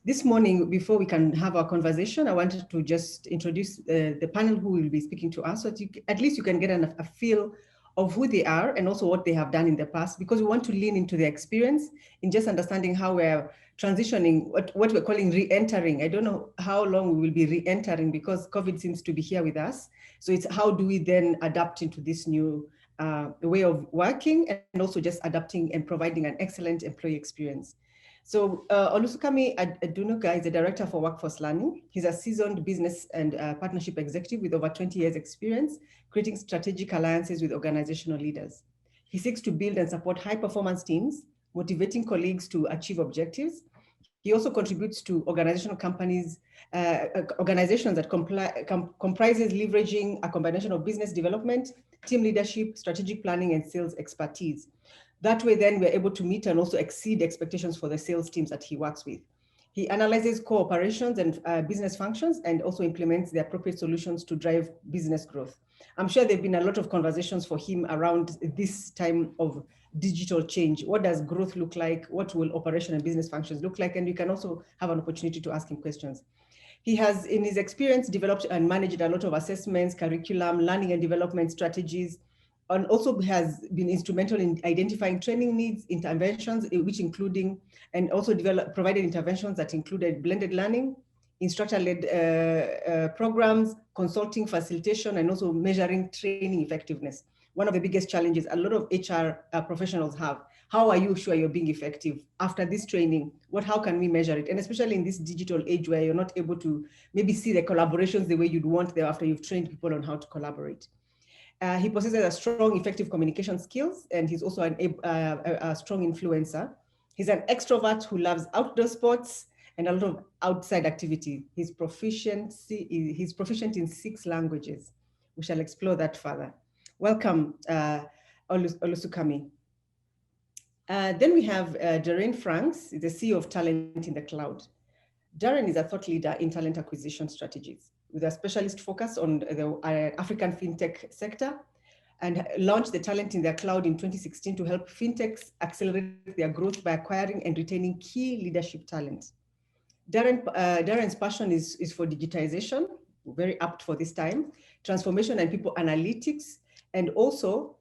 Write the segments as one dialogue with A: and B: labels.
A: This morning, before we can have our conversation, I wanted to just introduce the panel who will be speaking to us, so that at least you can get a feel of who they are and also what they have done in the past, because we want to lean into their experience in just understanding how we're transitioning, what we're calling re-entering. I don't know how long we will be re-entering because COVID seems to be here with us. So it's how do we then adapt into this new way of working and also just adapting and providing an excellent employee experience. So Olusukami Adunuga is the Director for Workforce Learning. He's a seasoned business and partnership executive with over 20 years experience, creating strategic alliances with organizational leaders. He seeks to build and support high performance teams, motivating colleagues to achieve objectives. He also contributes to organizations that comprises leveraging a combination of business development, team leadership, strategic planning, and sales expertise. That way, then we're able to meet and also exceed expectations for the sales teams that he works with. He analyzes core operations and business functions and also implements the appropriate solutions to drive business growth. I'm sure there've been a lot of conversations for him around this time of digital change. What does growth look like? What will operation and business functions look like? And you can also have an opportunity to ask him questions. He has, in his experience, developed and managed a lot of assessments, curriculum, learning and development strategies, and also has been instrumental in identifying training needs, interventions, which including, and also provided interventions that included blended learning, instructor-led programs, consulting, facilitation, and also measuring training effectiveness. One of the biggest challenges a lot of HR professionals have. How are you sure you're being effective after this training? How can we measure it? And especially in this digital age where you're not able to maybe see the collaborations the way you'd want them after you've trained people on how to collaborate. He possesses a strong, effective communication skills, and he's also a strong influencer. He's an extrovert who loves outdoor sports and a lot of outside activity. He's proficient in 6 languages. We shall explore that further. Welcome, Olusukami. Then we have Darren Franks, the CEO of Talent in the Cloud. Darren is a thought leader in talent acquisition strategies with a specialist focus on the African fintech sector, and launched the Talent in the Cloud in 2016 to help fintechs accelerate their growth by acquiring and retaining key leadership talent. Darren's passion is for digitization, very apt for this time, transformation and people analytics, and also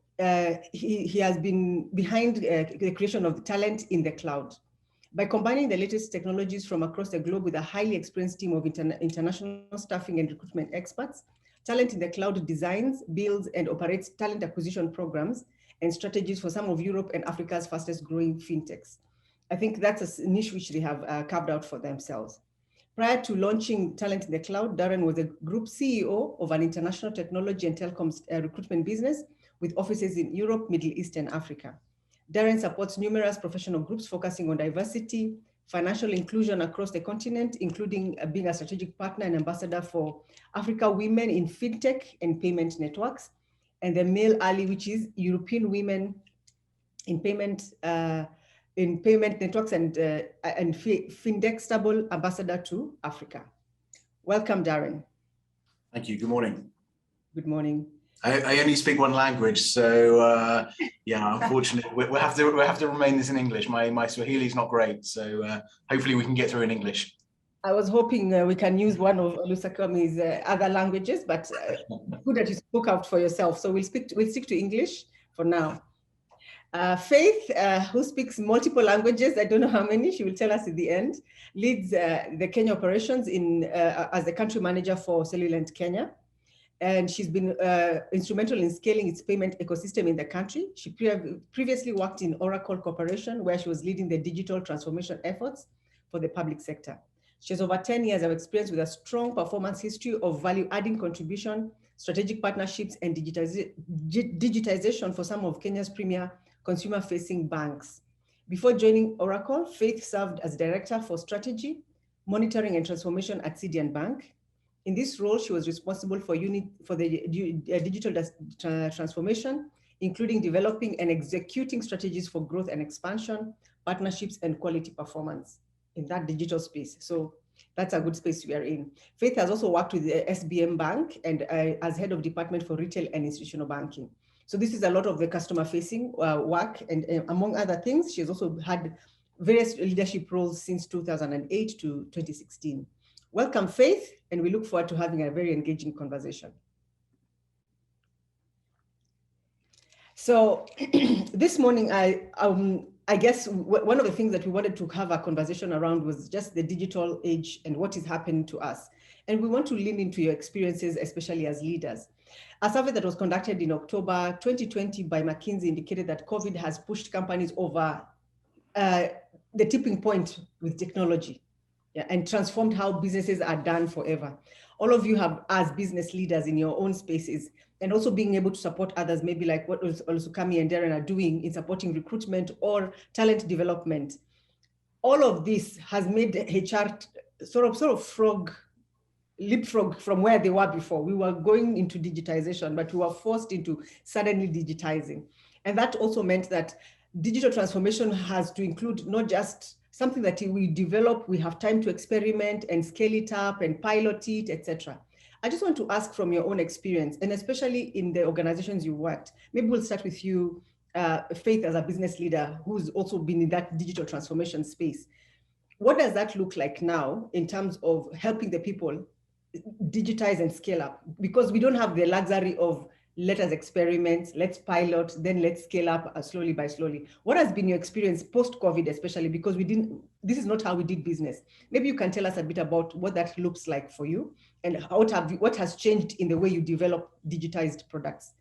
A: he has been behind the creation of the Talent in the Cloud. By combining the latest technologies from across the globe with a highly experienced team of international staffing and recruitment experts, Talent in the Cloud designs, builds, and operates talent acquisition programs and strategies for some of Europe and Africa's fastest growing fintechs. I think that's a niche which they have carved out for themselves. Prior to launching Talent in the Cloud, Darren was a group CEO of an international technology and telecoms recruitment business with offices in Europe, Middle East, and Africa. Darren supports numerous professional groups focusing on diversity, financial inclusion across the continent, including being a strategic partner and ambassador for Africa Women in FinTech and Payment Networks, and the Male Ally, which is European Women in Payment Networks and FinTech Stable Ambassador to Africa. Welcome, Darren.
B: Thank you. Good morning.
A: Good morning.
B: I only speak 1 language, so yeah, unfortunately, we'll have to remain this in English. My Swahili is not great, so hopefully we can get through in English.
A: I was hoping we can use one of Olusukami's other languages, but good that you spoke out for yourself. So we'll stick to English for now. Faith, who speaks multiple languages, I don't know how many, she will tell us at the end, leads the Kenya operations as the country manager for Cellulant Kenya. And she's been instrumental in scaling its payment ecosystem in the country. She previously worked in Oracle Corporation, where she was leading the digital transformation efforts for the public sector. She has over 10 years of experience with a strong performance history of value-adding contribution, strategic partnerships, and digitization for some of Kenya's premier consumer-facing banks. Before joining Oracle, Faith served as Director for Strategy, Monitoring and Transformation at CDN Bank. In this role, she was responsible for the digital transformation, including developing and executing strategies for growth and expansion, partnerships, and quality performance in that digital space. So that's a good space we are in. Faith has also worked with the SBM Bank and as head of department for retail and institutional banking. So this is a lot of the customer-facing work, and among other things, she has also had various leadership roles since 2008 to 2016. Welcome, Faith, and we look forward to having a very engaging conversation. So this morning, I guess one of the things that we wanted to have a conversation around was just the digital age and what is happening to us. And we want to lean into your experiences, especially as leaders. A survey that was conducted in October 2020 by McKinsey indicated that COVID has pushed companies over the tipping point with technology, and transformed how businesses are done forever. All of you have, as business leaders in your own spaces, and also being able to support others, maybe like what also Kami and Darren are doing in supporting recruitment or talent development. All of this has made HR sort of leapfrog from where they were before. We were going into digitization, but we were forced into suddenly digitizing. And that also meant that digital transformation has to include not just something that we develop, we have time to experiment and scale it up and pilot it, etc. I just want to ask from your own experience, and especially in the organizations you worked, maybe we'll start with you, Faith, as a business leader who's also been in that digital transformation space. What does that look like now in terms of helping the people digitize and scale up? Because we don't have the luxury of let us experiment, let's pilot, then let's scale up slowly by slowly. What has been your experience post-COVID, especially because this is not how we did business. Maybe you can tell us a bit about what that looks like for you and what has changed in the way you develop digitized products.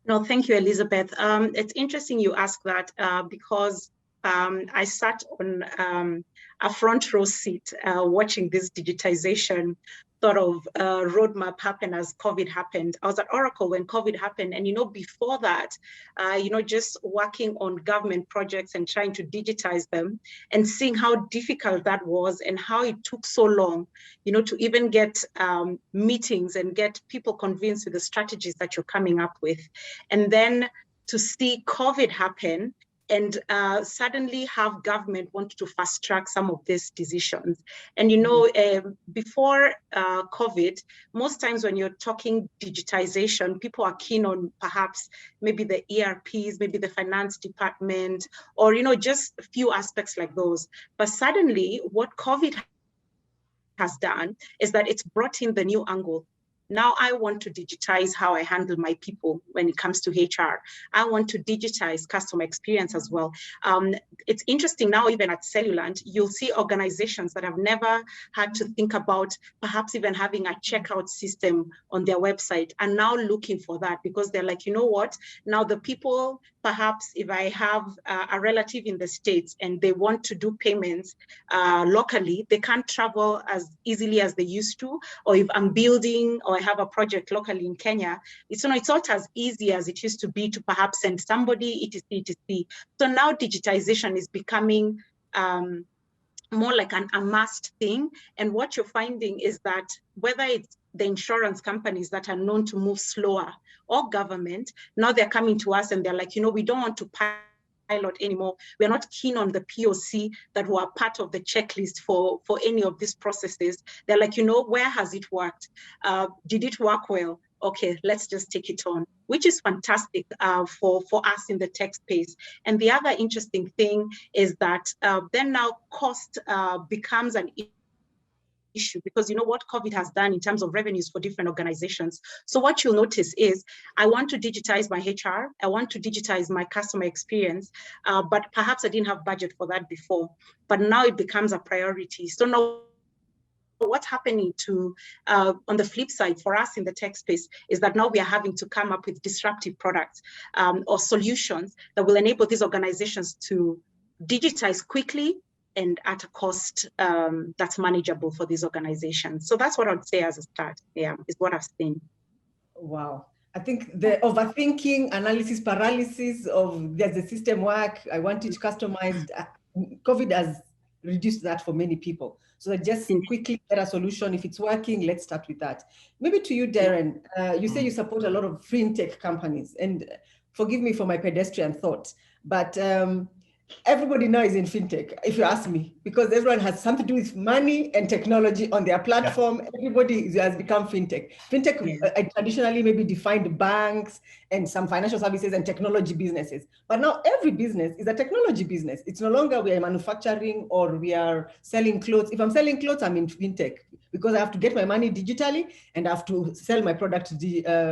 C: No, thank you, Elizabeth. It's interesting you ask that because I sat on a front row seat watching this digitization sort of roadmap happen as COVID happened. I was at Oracle when COVID happened. And, before that, just working on government projects and trying to digitize them and seeing how difficult that was and how it took so long, to even get meetings and get people convinced with the strategies that you're coming up with. And then to see COVID happen and suddenly have government want to fast track some of these decisions. And before COVID, most times when you're talking digitization, people are keen on perhaps maybe the ERPs, maybe the finance department, or just a few aspects like those. But suddenly what COVID has done is that it's brought in the new angle. Now I want to digitize how I handle my people when it comes to HR. I want to digitize customer experience as well. It's interesting now, even at Cellulant, you'll see organizations that have never had to think about perhaps even having a checkout system on their website and now looking for that because they're like, what? Now the people, perhaps if I have a relative in the States and they want to do payments locally, they can't travel as easily as they used to. Or if I'm building or I have a project locally in Kenya, it's not as easy as it used to be to perhaps send somebody, etc. So now digitization is becoming more like a must thing. And what you're finding is that whether it's the insurance companies that are known to move slower or government, now they're coming to us and they're like, we don't want to pilot anymore. We're not keen on the POC that were part of the checklist for any of these processes. They're like, where has it worked? Did it work well? Okay, let's just take it on, which is fantastic for us in the tech space. And the other interesting thing is that then now cost becomes an issue because what COVID has done in terms of revenues for different organizations. So what you'll notice is I want to digitize my HR, I want to digitize my customer experience, but perhaps I didn't have budget for that before, but now it becomes a priority. So now what's happening on the flip side for us in the tech space is that now we are having to come up with disruptive products or solutions that will enable these organizations to digitize quickly and at a cost that's manageable for these organizations. So that's what I would say as a start, is what I've seen.
A: Wow. I think the overthinking, analysis paralysis of does the system work? I want it customized. COVID has reduced that for many people. So that just quickly get a solution. If it's working, let's start with that. Maybe to you, Darren, you say you support a lot of fintech companies, and forgive me for my pedestrian thought, but everybody now is in fintech, if you ask me, because everyone has something to do with money and technology on their platform. Yeah. Everybody has become fintech. Fintech traditionally maybe defined banks and some financial services and technology businesses. But now every business is a technology business. It's no longer we are manufacturing or we are selling clothes. If I'm selling clothes, I'm in fintech because I have to get my money digitally and I have to sell my product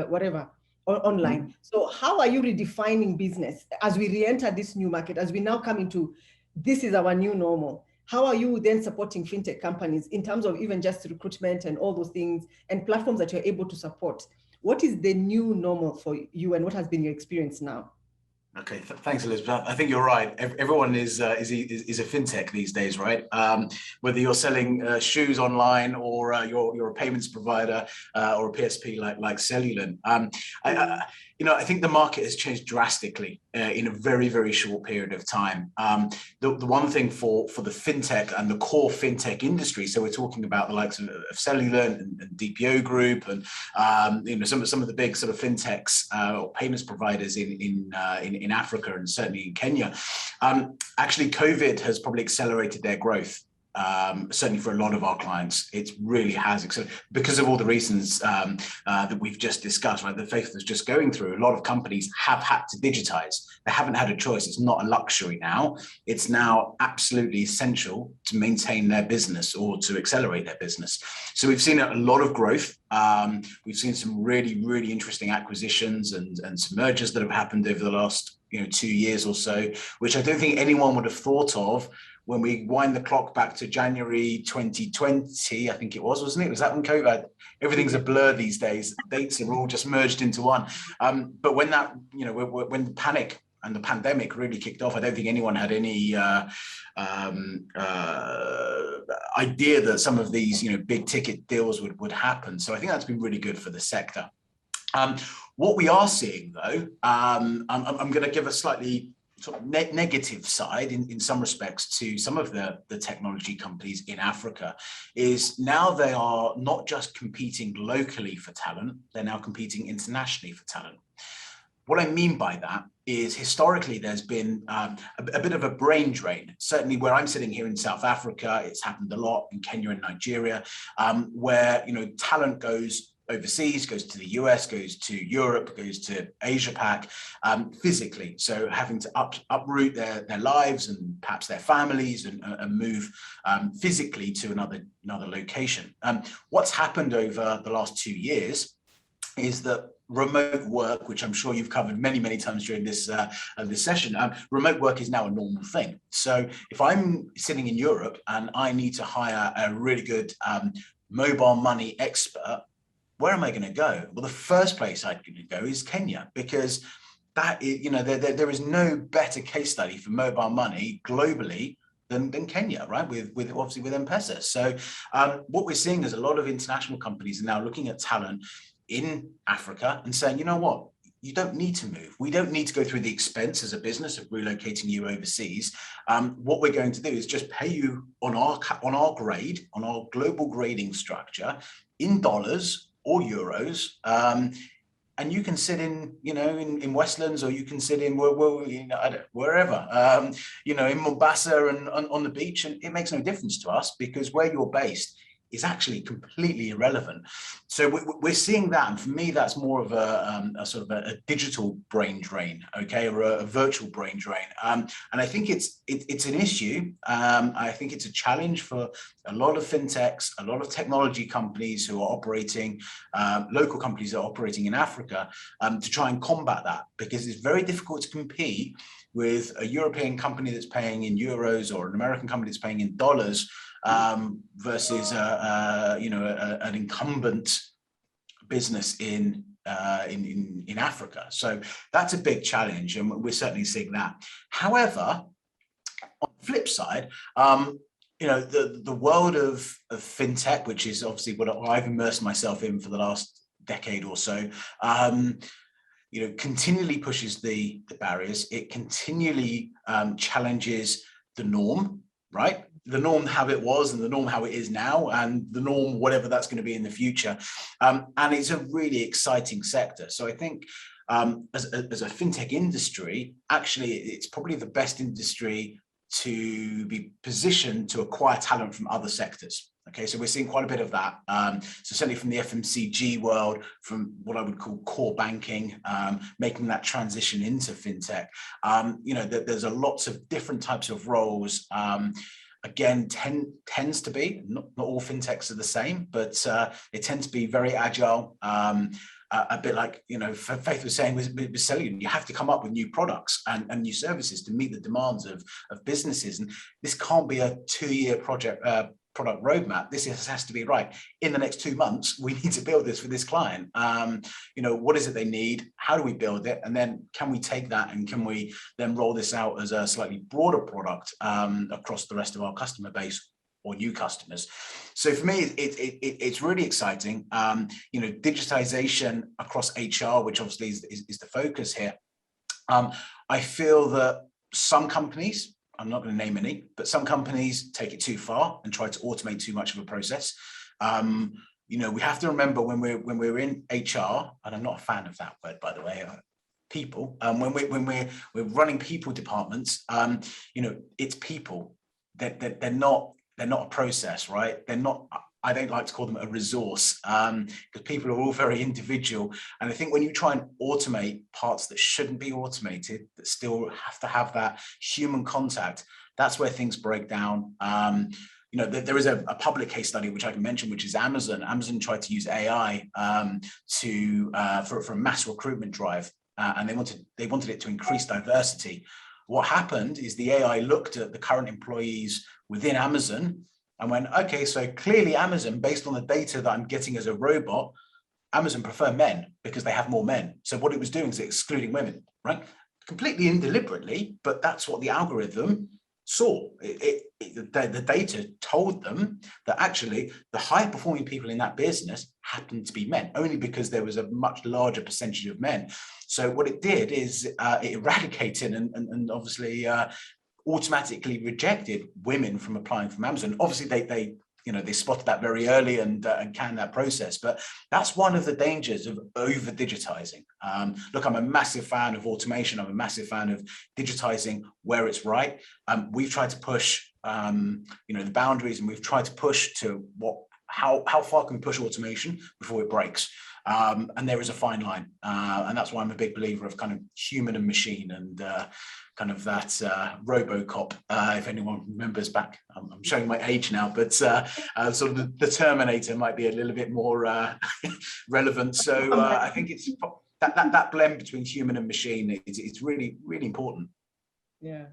A: whatever. Online. So how are you redefining business as we re-enter this new market, as we now come into, this is our new normal? How are you then supporting fintech companies in terms of even just recruitment and all those things and platforms that you're able to support? What is the new normal for you and what has been your experience now?
B: Okay, thanks, Elizabeth. I think you're right. Everyone is a fintech these days, right? Whether you're selling shoes online or you're a payments provider or a PSP like Cellulant. I think the market has changed drastically in a very, very short period of time. The one thing for the fintech and the core fintech industry, so we're talking about the likes of Cellulant and DPO Group and some of the big sort of fintechs or payments providers in Africa and certainly in Kenya. Actually, COVID has probably accelerated their growth. Certainly for a lot of our clients, it really has, because of all the reasons that we've just discussed, right? The faith that's just going through, a lot of companies have had to digitize. They haven't had a choice. It's not a luxury now. It's now absolutely essential to maintain their business or to accelerate their business. So we've seen a lot of growth. We've seen some really, really interesting acquisitions and some mergers that have happened over the last 2 years or so, which I don't think anyone would have thought of when we wind the clock back to January 2020, I think it was, wasn't it? Was that when COVID? Everything's a blur these days. Dates are all just merged into one. But when that, when the panic and the pandemic really kicked off, I don't think anyone had any idea that some of these, big ticket deals would happen. So I think that's been really good for the sector. What we are seeing, though, I'm going to give a slightly sort of negative side in some respects to some of the technology companies in Africa, is now they are not just competing locally for talent, they're now competing internationally for talent. What I mean by that is historically there's been a bit of a brain drain. Certainly where I'm sitting here in South Africa, it's happened a lot in Kenya and Nigeria, where talent goes overseas, goes to the US, goes to Europe, goes to Asia Pac, physically. So having to uproot their lives and perhaps their families and move physically to another location. What's happened over the last 2 years is that remote work, which I'm sure you've covered many, many times during this session, remote work is now a normal thing. So if I'm sitting in Europe and I need to hire a really good mobile money expert, where am I going to go? Well, the first place I'm going to go is Kenya, because that is, there is no better case study for mobile money globally than Kenya, right? With obviously with M-Pesa. So what we're seeing is a lot of international companies are now looking at talent in Africa and saying, you know what? You don't need to move. We don't need to go through the expense as a business of relocating you overseas. What we're going to do is just pay you on our grade, on our global grading structure in dollars or euros, and you can sit in Westlands, or you can sit in wherever, in Mombasa and on the beach, and it makes no difference to us because where you're based is actually completely irrelevant. So we're seeing that, and for me, that's more of a sort of a digital brain drain, okay, or a virtual brain drain. And I think it's an issue. I think it's a challenge for a lot of fintechs, a lot of technology companies who are operating, local companies that are operating in Africa, to try and combat that, because it's very difficult to compete with a European company that's paying in euros or an American company that's paying in dollars, versus an incumbent business in Africa. So that's a big challenge, and we're certainly seeing that. However, on the flip side, the world of fintech, which is obviously what I've immersed myself in for the last decade or so, continually pushes the barriers. It continually challenges the norm, right? The norm how it was and the norm how it is now, and the norm whatever that's going to be in the future. And it's a really exciting sector. So I think as a fintech industry, actually, it's probably the best industry to be positioned to acquire talent from other sectors. Okay, so we're seeing quite a bit of that. So certainly from the FMCG world, from what I would call core banking, making that transition into fintech. There's a lots of different types of roles. Again, tends to be, not all fintechs are the same, but they tend to be very agile. A bit like, Faith was saying with selling, you have to come up with new products and new services to meet the demands of businesses. And this can't be a 2-year product roadmap. This has to be right. In the next 2 months, we need to build this for this client. What is it they need? How do we build it? And then can we take that and can we then roll this out as a slightly broader product across the rest of our customer base or new customers? So for me, it's really exciting. Digitization across HR, which obviously is the focus here. I feel that some companies, I'm not going to name any, but some companies take it too far and try to automate too much of a process. We have to remember when we're in HR, and I'm not a fan of that word, by the way, people, when we're running people departments, it's people. They're not a process, right? They're not, I don't like to call them a resource, because people are all very individual. And I think when you try and automate parts that shouldn't be automated, that still have to have that human contact, that's where things break down. There is a public case study which I can mention, which is Amazon. Amazon tried to use AI for a mass recruitment drive, and they wanted it to increase diversity. What happened is the AI looked at the current employees within Amazon and went, okay, so clearly Amazon, based on the data that I'm getting as a robot, Amazon prefer men because they have more men. So what it was doing is excluding women, right? Completely indeliberately, but that's what the algorithm saw. The data told them that actually the high performing people in that business happened to be men, only because there was a much larger percentage of men. So what it did is it eradicated and obviously automatically rejected women from applying from Amazon. Obviously they spotted that very early and canned that process, but that's one of the dangers of over digitizing. Look, I'm a massive fan of automation. I'm a massive fan of digitizing where it's right. We've tried to push the boundaries, and we've tried to push to how far can we push automation before it breaks. And there is a fine line, and that's why I'm a big believer of kind of human and machine, and kind of that RoboCop, if anyone remembers back. I'm showing my age now, but sort of the Terminator might be a little bit more relevant. So I think it's that blend between human and machine. It's really, really important.
A: Yeah.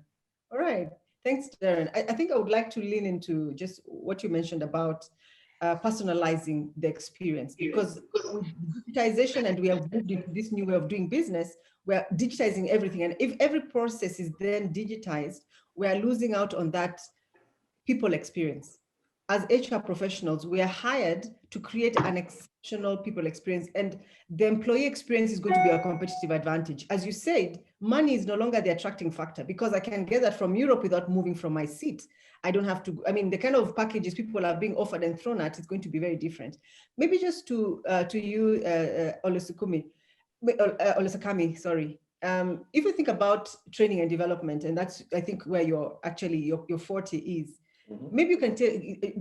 A: All right. Thanks, Darren. I think I would like to lean into just what you mentioned about personalizing the experience, because with digitization, and we have moved into this new way of doing business, we're digitizing everything. And if every process is then digitized, we are losing out on that people experience. As HR professionals, we are hired to create an exceptional people experience, and the employee experience is going to be our competitive advantage. As you said, money is no longer the attracting factor, because I can get that from Europe without moving from my seat. I don't have to, the kind of packages people are being offered and thrown at is going to be very different. Maybe just to you, Olesakami, sorry. If you think about training and development, and that's, I think, where your forte is, maybe you can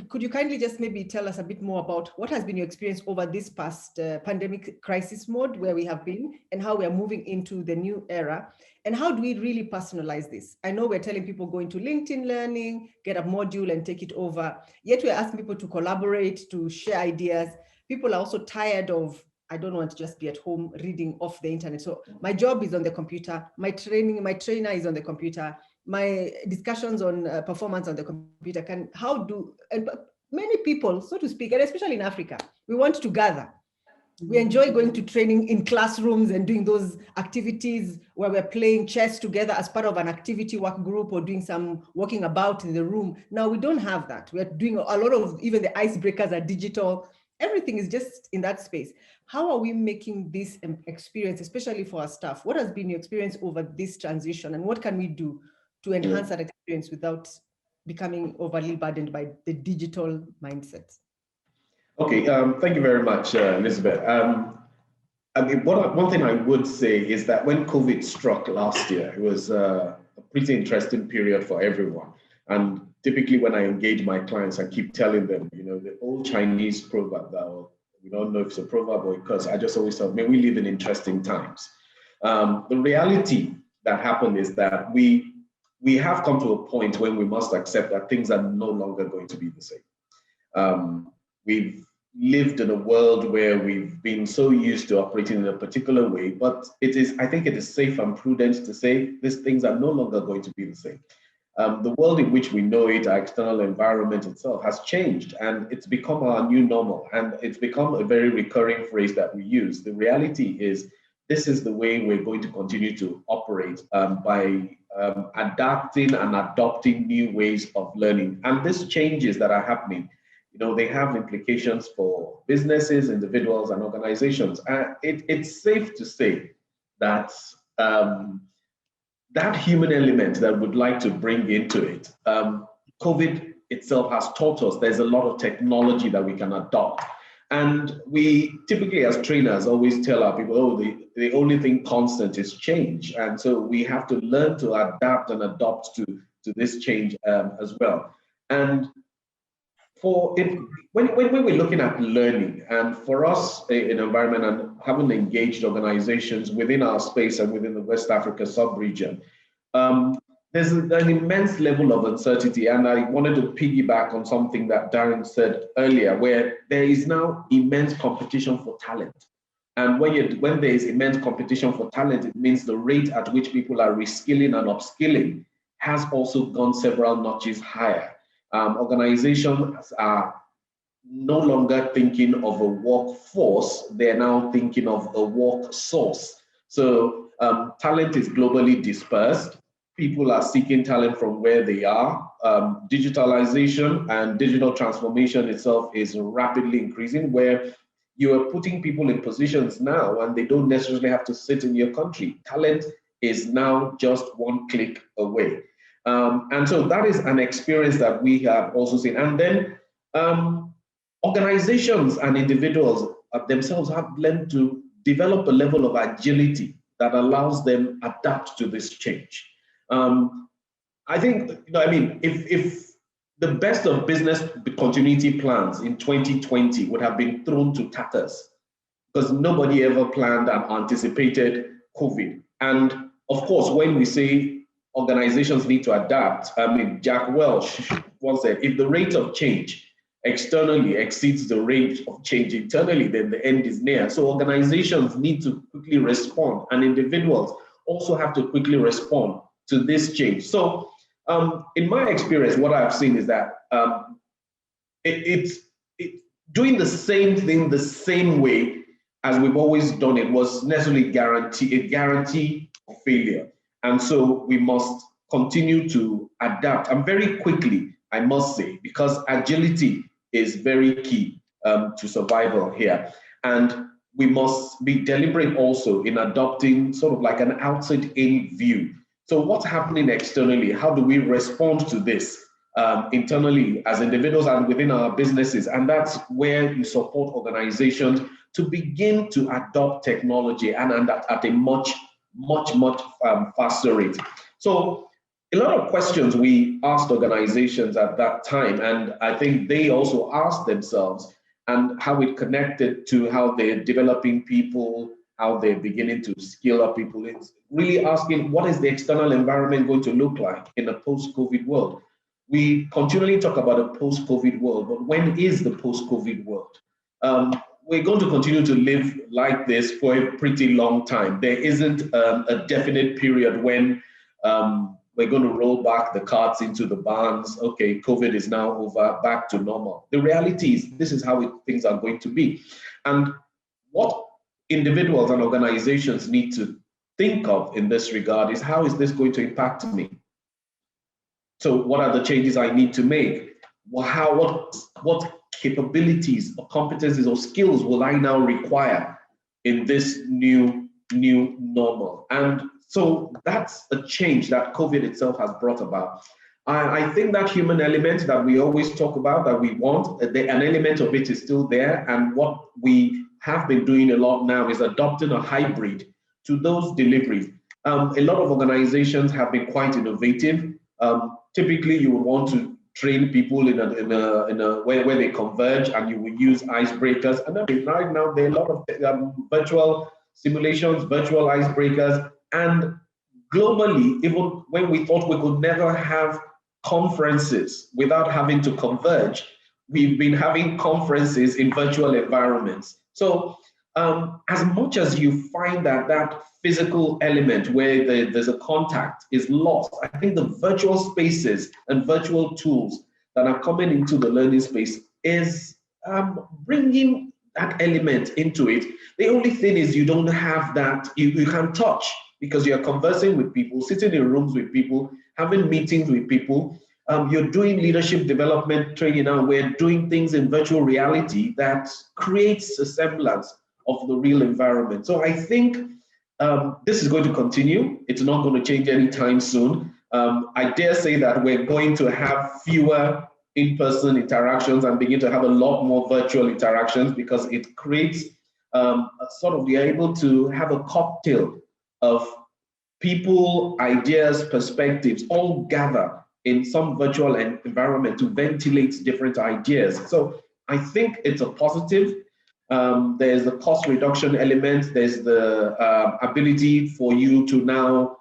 A: could you kindly just maybe tell us a bit more about what has been your experience over this past pandemic crisis mode where we have been, and how we are moving into the new era, and how do we really personalize this? I know we're telling people go into LinkedIn Learning, get a module and take it over, yet we're asking people to collaborate, to share ideas. People are also tired of, I don't want to just be at home reading off the internet. So my job is on the computer, my trainer is on the computer, my discussions on performance on the computer. Many people, so to speak, and especially in Africa, we want to gather. We enjoy going to training in classrooms and doing those activities where we're playing chess together as part of an activity work group, or doing some walking about in the room. Now we don't have that. We're doing a lot of, even the icebreakers are digital. Everything is just in that space. How are we making this experience, especially for our staff? What has been your experience over this transition, and what can we do to enhance that experience without becoming overly burdened by the digital mindset?
D: Okay, thank you very much, Elizabeth. I mean, one thing I would say is that when COVID struck last year, it was a pretty interesting period for everyone. And typically when I engage my clients, I keep telling them, you know, the old Chinese proverb that we don't know if it's a proverb or because I just always tell, man, we live in interesting times. The reality that happened is that we have come to a point when we must accept that things are no longer going to be the same. We've lived in a world where we've been so used to operating in a particular way, but I think it is safe and prudent to say these things are no longer going to be the same. The world in which we know it, our external environment itself has changed, and it's become our new normal, and it's become a very recurring phrase that we use. The reality is this is the way we're going to continue to operate by adapting and adopting new ways of learning. And these changes that are happening, you know, they have implications for businesses, individuals, and organizations. It's safe to say that that human element that we'd like to bring into it, COVID itself has taught us there's a lot of technology that we can adopt. And we typically as trainers always tell our people, oh, the only thing constant is change. And so we have to learn to adapt and adopt to this change as well. And when we're looking at learning, and for us in environment and having engaged organizations within our space and within the West Africa sub-region, there's an immense level of uncertainty. And I wanted to piggyback on something that Darren said earlier, where there is now immense competition for talent. And when there is immense competition for talent, it means the rate at which people are reskilling and upskilling has also gone several notches higher. Organizations are no longer thinking of a workforce, they're now thinking of a work source. So talent is globally dispersed. People are seeking talent from where they are. Digitalization and digital transformation itself is rapidly increasing, where you are putting people in positions now and they don't necessarily have to sit in your country. Talent is now just one click away. And so that is an experience that we have also seen. And then organizations and individuals themselves have learned to develop a level of agility that allows them adapt to this change. I think, if the best of business continuity plans in 2020 would have been thrown to tatters because nobody ever planned and anticipated COVID. And of course, when we say organizations need to adapt, Jack Welch once said, if the rate of change externally exceeds the rate of change internally, then the end is near. So organizations need to quickly respond, and individuals also have to quickly respond to this change. So in my experience, what I've seen is that it's doing the same thing the same way as we've always done it was necessarily a guarantee of failure. And so we must continue to adapt, and very quickly, I must say, because agility is very key to survival here. And we must be deliberate also in adopting sort of like an outside-in view. So what's happening externally? How do we respond to this internally as individuals and within our businesses? And that's where you support organizations to begin to adopt technology and at a much faster rate. So a lot of questions we asked organizations at that time, and I think they also asked themselves, and how it connected to how they're developing people, how they're beginning to skill up people. It's really asking, what is the external environment going to look like in a post-COVID world? We continually talk about a post-COVID world, but when is the post-COVID world? We're going to continue to live like this for a pretty long time. There isn't a definite period when we're going to roll back the carts into the barns. Okay, COVID is now over, back to normal. The reality is this is how things are going to be. And what individuals and organizations need to think of in this regard is, how is this going to impact me? So what are the changes I need to make? What capabilities or competencies or skills will I now require in this new normal? And so that's a change that COVID itself has brought about. I think that human element that we always talk about, that we want, an element of it is still there. And what we have been doing a lot now is adopting a hybrid to those deliveries. A lot of organizations have been quite innovative. Typically, you would want to train people in a way where they converge, and you will use icebreakers. And then right now, there are a lot of virtual simulations, virtual icebreakers, and globally, even when we thought we could never have conferences without having to converge, we've been having conferences in virtual environments. So as much as you find that physical element where there's a contact is lost, I think the virtual spaces and virtual tools that are coming into the learning space is bringing that element into it. The only thing is you don't have that, you can touch, because you're conversing with people, sitting in rooms with people, having meetings with people. You're doing leadership development training now. We're doing things in virtual reality that creates a semblance of the real environment. So I think this is going to continue. It's not going to change anytime soon. I dare say that we're going to have fewer in-person interactions and begin to have a lot more virtual interactions, because it creates we're able to have a cocktail of people, ideas, perspectives, all gather in some virtual environment to ventilate different ideas. So I think it's a positive. There's the cost reduction element. There's the ability for you to now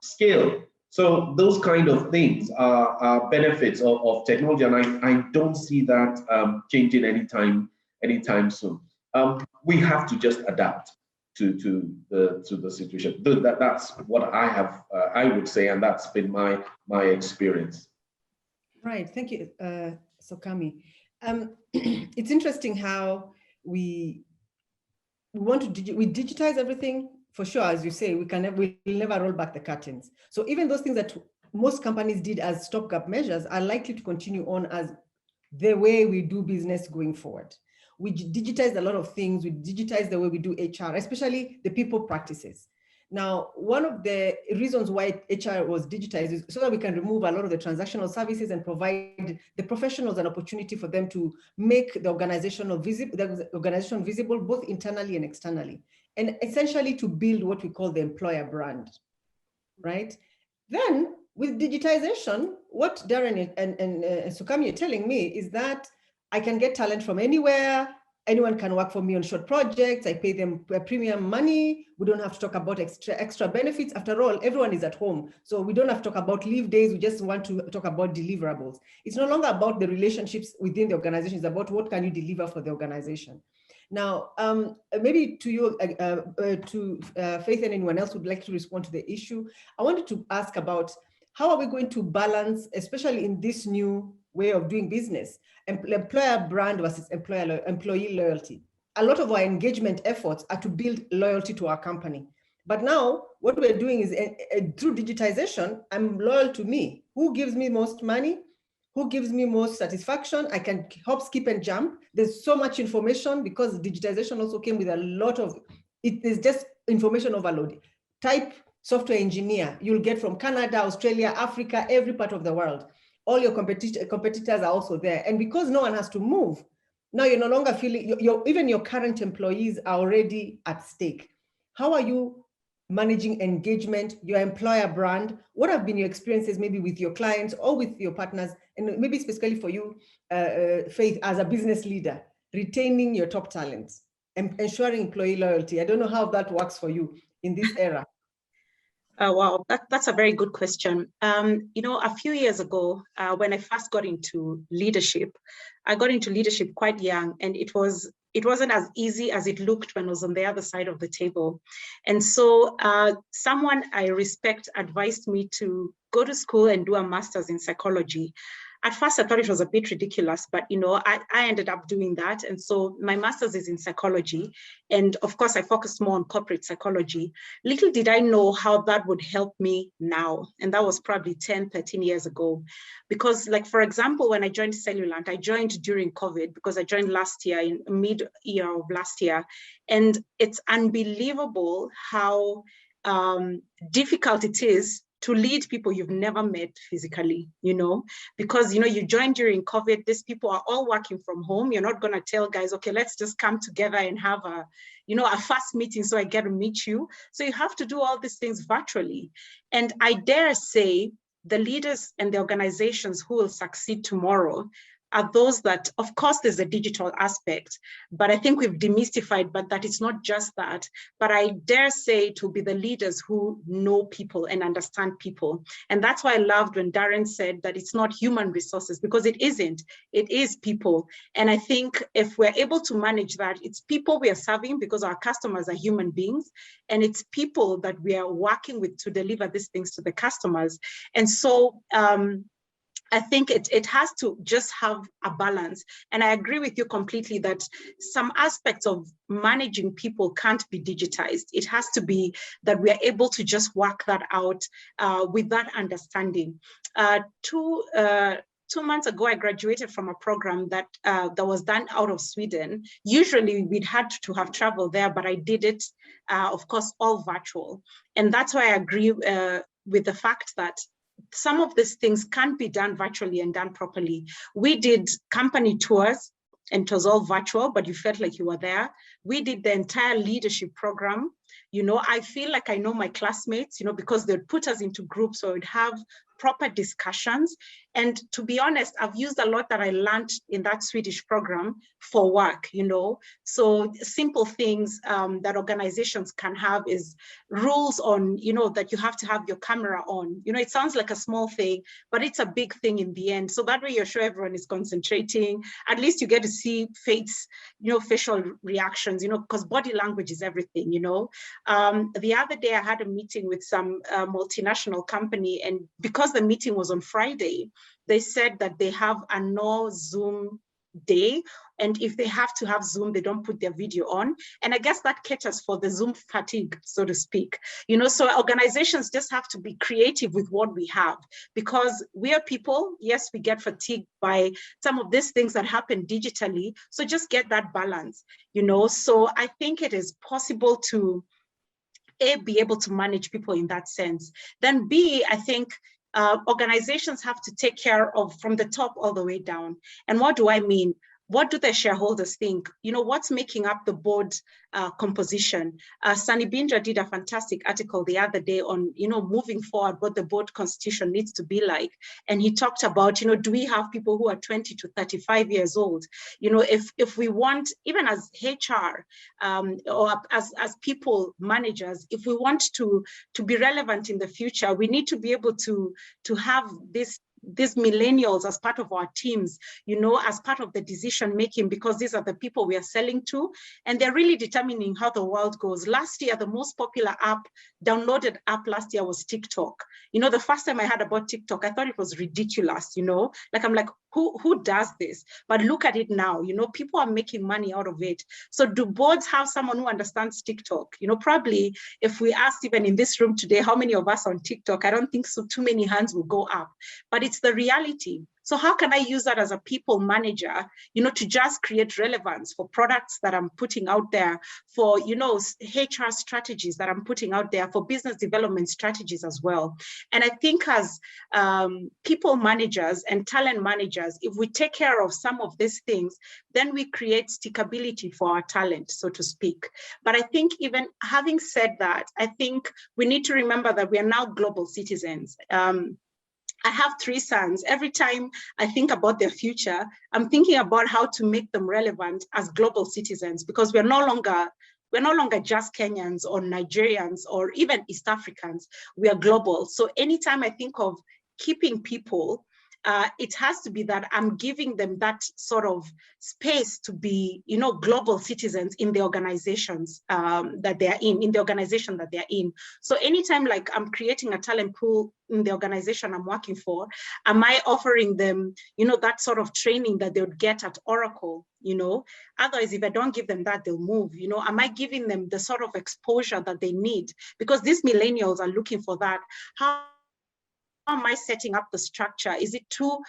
D: scale. So those kind of things are benefits of technology, and I don't see that changing anytime soon. We have to just adapt to the situation. That's what I would say, and that's been my experience.
A: Right, thank you, Sokami. It's interesting how we want to we digitize everything, for sure. As you say, we'll never roll back the curtains. So even those things that most companies did as stopgap measures are likely to continue on as the way we do business going forward. We digitized a lot of things. We digitized the way we do HR, especially the people practices. Now, one of the reasons why HR was digitized is so that we can remove a lot of the transactional services and provide the professionals an opportunity for them to make the organization visible both internally and externally, and essentially to build what we call the employer brand, right? Then with digitization, what Darren and Sokami are telling me is that I can get talent from anywhere. Anyone can work for me on short projects. I pay them premium money. We don't have to talk about extra benefits. After all, everyone is at home. So we don't have to talk about leave days. We just want to talk about deliverables. It's no longer about the relationships within the organization. It's about what can you deliver for the organization. Now, maybe to you, Faith, and anyone else would like to respond to the issue. I wanted to ask about how are we going to balance, especially in this new way of doing business, employer brand versus employee loyalty. A lot of our engagement efforts are to build loyalty to our company. But now what we're doing is through digitization, I'm loyal to me. Who gives me most money? Who gives me most satisfaction? I can hop, skip, and jump. There's so much information because digitization also came with a lot of, it is just information overload. Type software engineer, you'll get from Canada, Australia, Africa, every part of the world. All your competitors are also there. And because no one has to move, now you're no longer feeling, even your current employees are already at stake. How are you managing engagement, your employer brand? What have been your experiences maybe with your clients or with your partners? And maybe specifically for you, Faith, as a business leader, retaining your top talents and ensuring employee loyalty. I don't know how that works for you in this era.
C: Wow, that's a very good question. A few years ago, when I first got into leadership, I got into leadership quite young, and it wasn't as easy as it looked when I was on the other side of the table. And so someone I respect advised me to go to school and do a master's in psychology. At first, I thought it was a bit ridiculous, but I ended up doing that. And so my master's is in psychology. And of course, I focused more on corporate psychology. Little did I know how that would help me now. And that was probably 10, 13 years ago. Because like, for example, when I joined Cellulant, I joined during COVID because I joined last year, in mid-year of last year. And it's unbelievable how difficult it is to lead people you've never met physically, you know, because, you know, you joined during COVID, these people are all working from home. You're not going to tell guys, okay, let's just come together and have a, you know, a fast meeting so I get to meet you. So you have to do all these things virtually. And I dare say the leaders and the organizations who will succeed tomorrow are those that, of course, there's a digital aspect, but I think we've demystified, but that it's not just that. But I dare say it will be the leaders who know people and understand people. And that's why I loved when Darren said that it's not human resources, because it isn't, it is people. And I think if we're able to manage that, it's people we are serving because our customers are human beings, and it's people that we are working with to deliver these things to the customers. And so, I think it has to just have a balance. And I agree with you completely that some aspects of managing people can't be digitized. It has to be that we are able to just work that out with that understanding. 2 months ago, I graduated from a program that was done out of Sweden. Usually we'd had to have traveled there, but I did it, of course, all virtual. And that's why I agree with the fact that some of these things can't be done virtually and done properly. We did company tours and it was all virtual, but you felt like you were there. We did the entire leadership program. You know, I feel like I know my classmates, you know, because they'd put us into groups, so we'd have proper discussions. And to be honest, I've used a lot that I learned in that Swedish program for work, you know. So simple things that organizations can have is rules on, you know, that you have to have your camera on. You know, it sounds like a small thing, but it's a big thing in the end. So that way you're sure everyone is concentrating. At least you get to see face, you know, facial reactions, you know, because body language is everything, you know. The other day I had a meeting with some multinational company, and because the meeting was on Friday, they said that they have a no Zoom day, and if they have to have Zoom, they don't put their video on. And I guess that caters for the Zoom fatigue, so to speak. You know, so organizations just have to be creative with what we have, because we are people. Yes, we get fatigued by some of these things that happen digitally. So just get that balance, you know. So I think it is possible to A, be able to manage people in that sense. Then B, I think organizations have to take care of from the top all the way down. And what do I mean? What do the shareholders think? You know, what's making up the board composition? Sunny Bindra did a fantastic article the other day on, you know, moving forward, what the board constitution needs to be like. And he talked about, you know, do we have people who are 20 to 35 years old? You know, if we want, even as HR or as people, managers, if we want to be relevant in the future, we need to be able to have these millennials as part of our teams, you know, as part of the decision making, because these are the people we are selling to, and they're really determining how the world goes. Last year, the most popular downloaded app last year was TikTok. You know, the first time I heard about TikTok, I thought it was ridiculous, you know, like I'm like, who does this? But look at it now, you know, people are making money out of it. So do boards have someone who understands TikTok? You know, probably if we asked even in this room today, how many of us on TikTok, I don't think so too many hands will go up, but it's the reality. So how can I use that as a people manager, you know, to just create relevance for products that I'm putting out there, for, you know, HR strategies that I'm putting out there, for business development strategies as well. And I think as people managers and talent managers, if we take care of some of these things, then we create stickability for our talent, so to speak. But I think even having said that, I think we need to remember that we are now global citizens. I have 3 sons. Every time I think about their future, I'm thinking about how to make them relevant as global citizens, because we're no longer just Kenyans or Nigerians or even East Africans. We are global. So anytime I think of keeping people, it has to be that I'm giving them that sort of space to be, you know, global citizens in the organizations that they're in the organization that they're in. So anytime like I'm creating a talent pool in the organization I'm working for, am I offering them, you know, that sort of training that they would get at Oracle, you know? Otherwise, if I don't give them that, they'll move, you know? Am I giving them the sort of exposure that they need? Because these millennials are looking for that. How am I setting up the structure? Is it too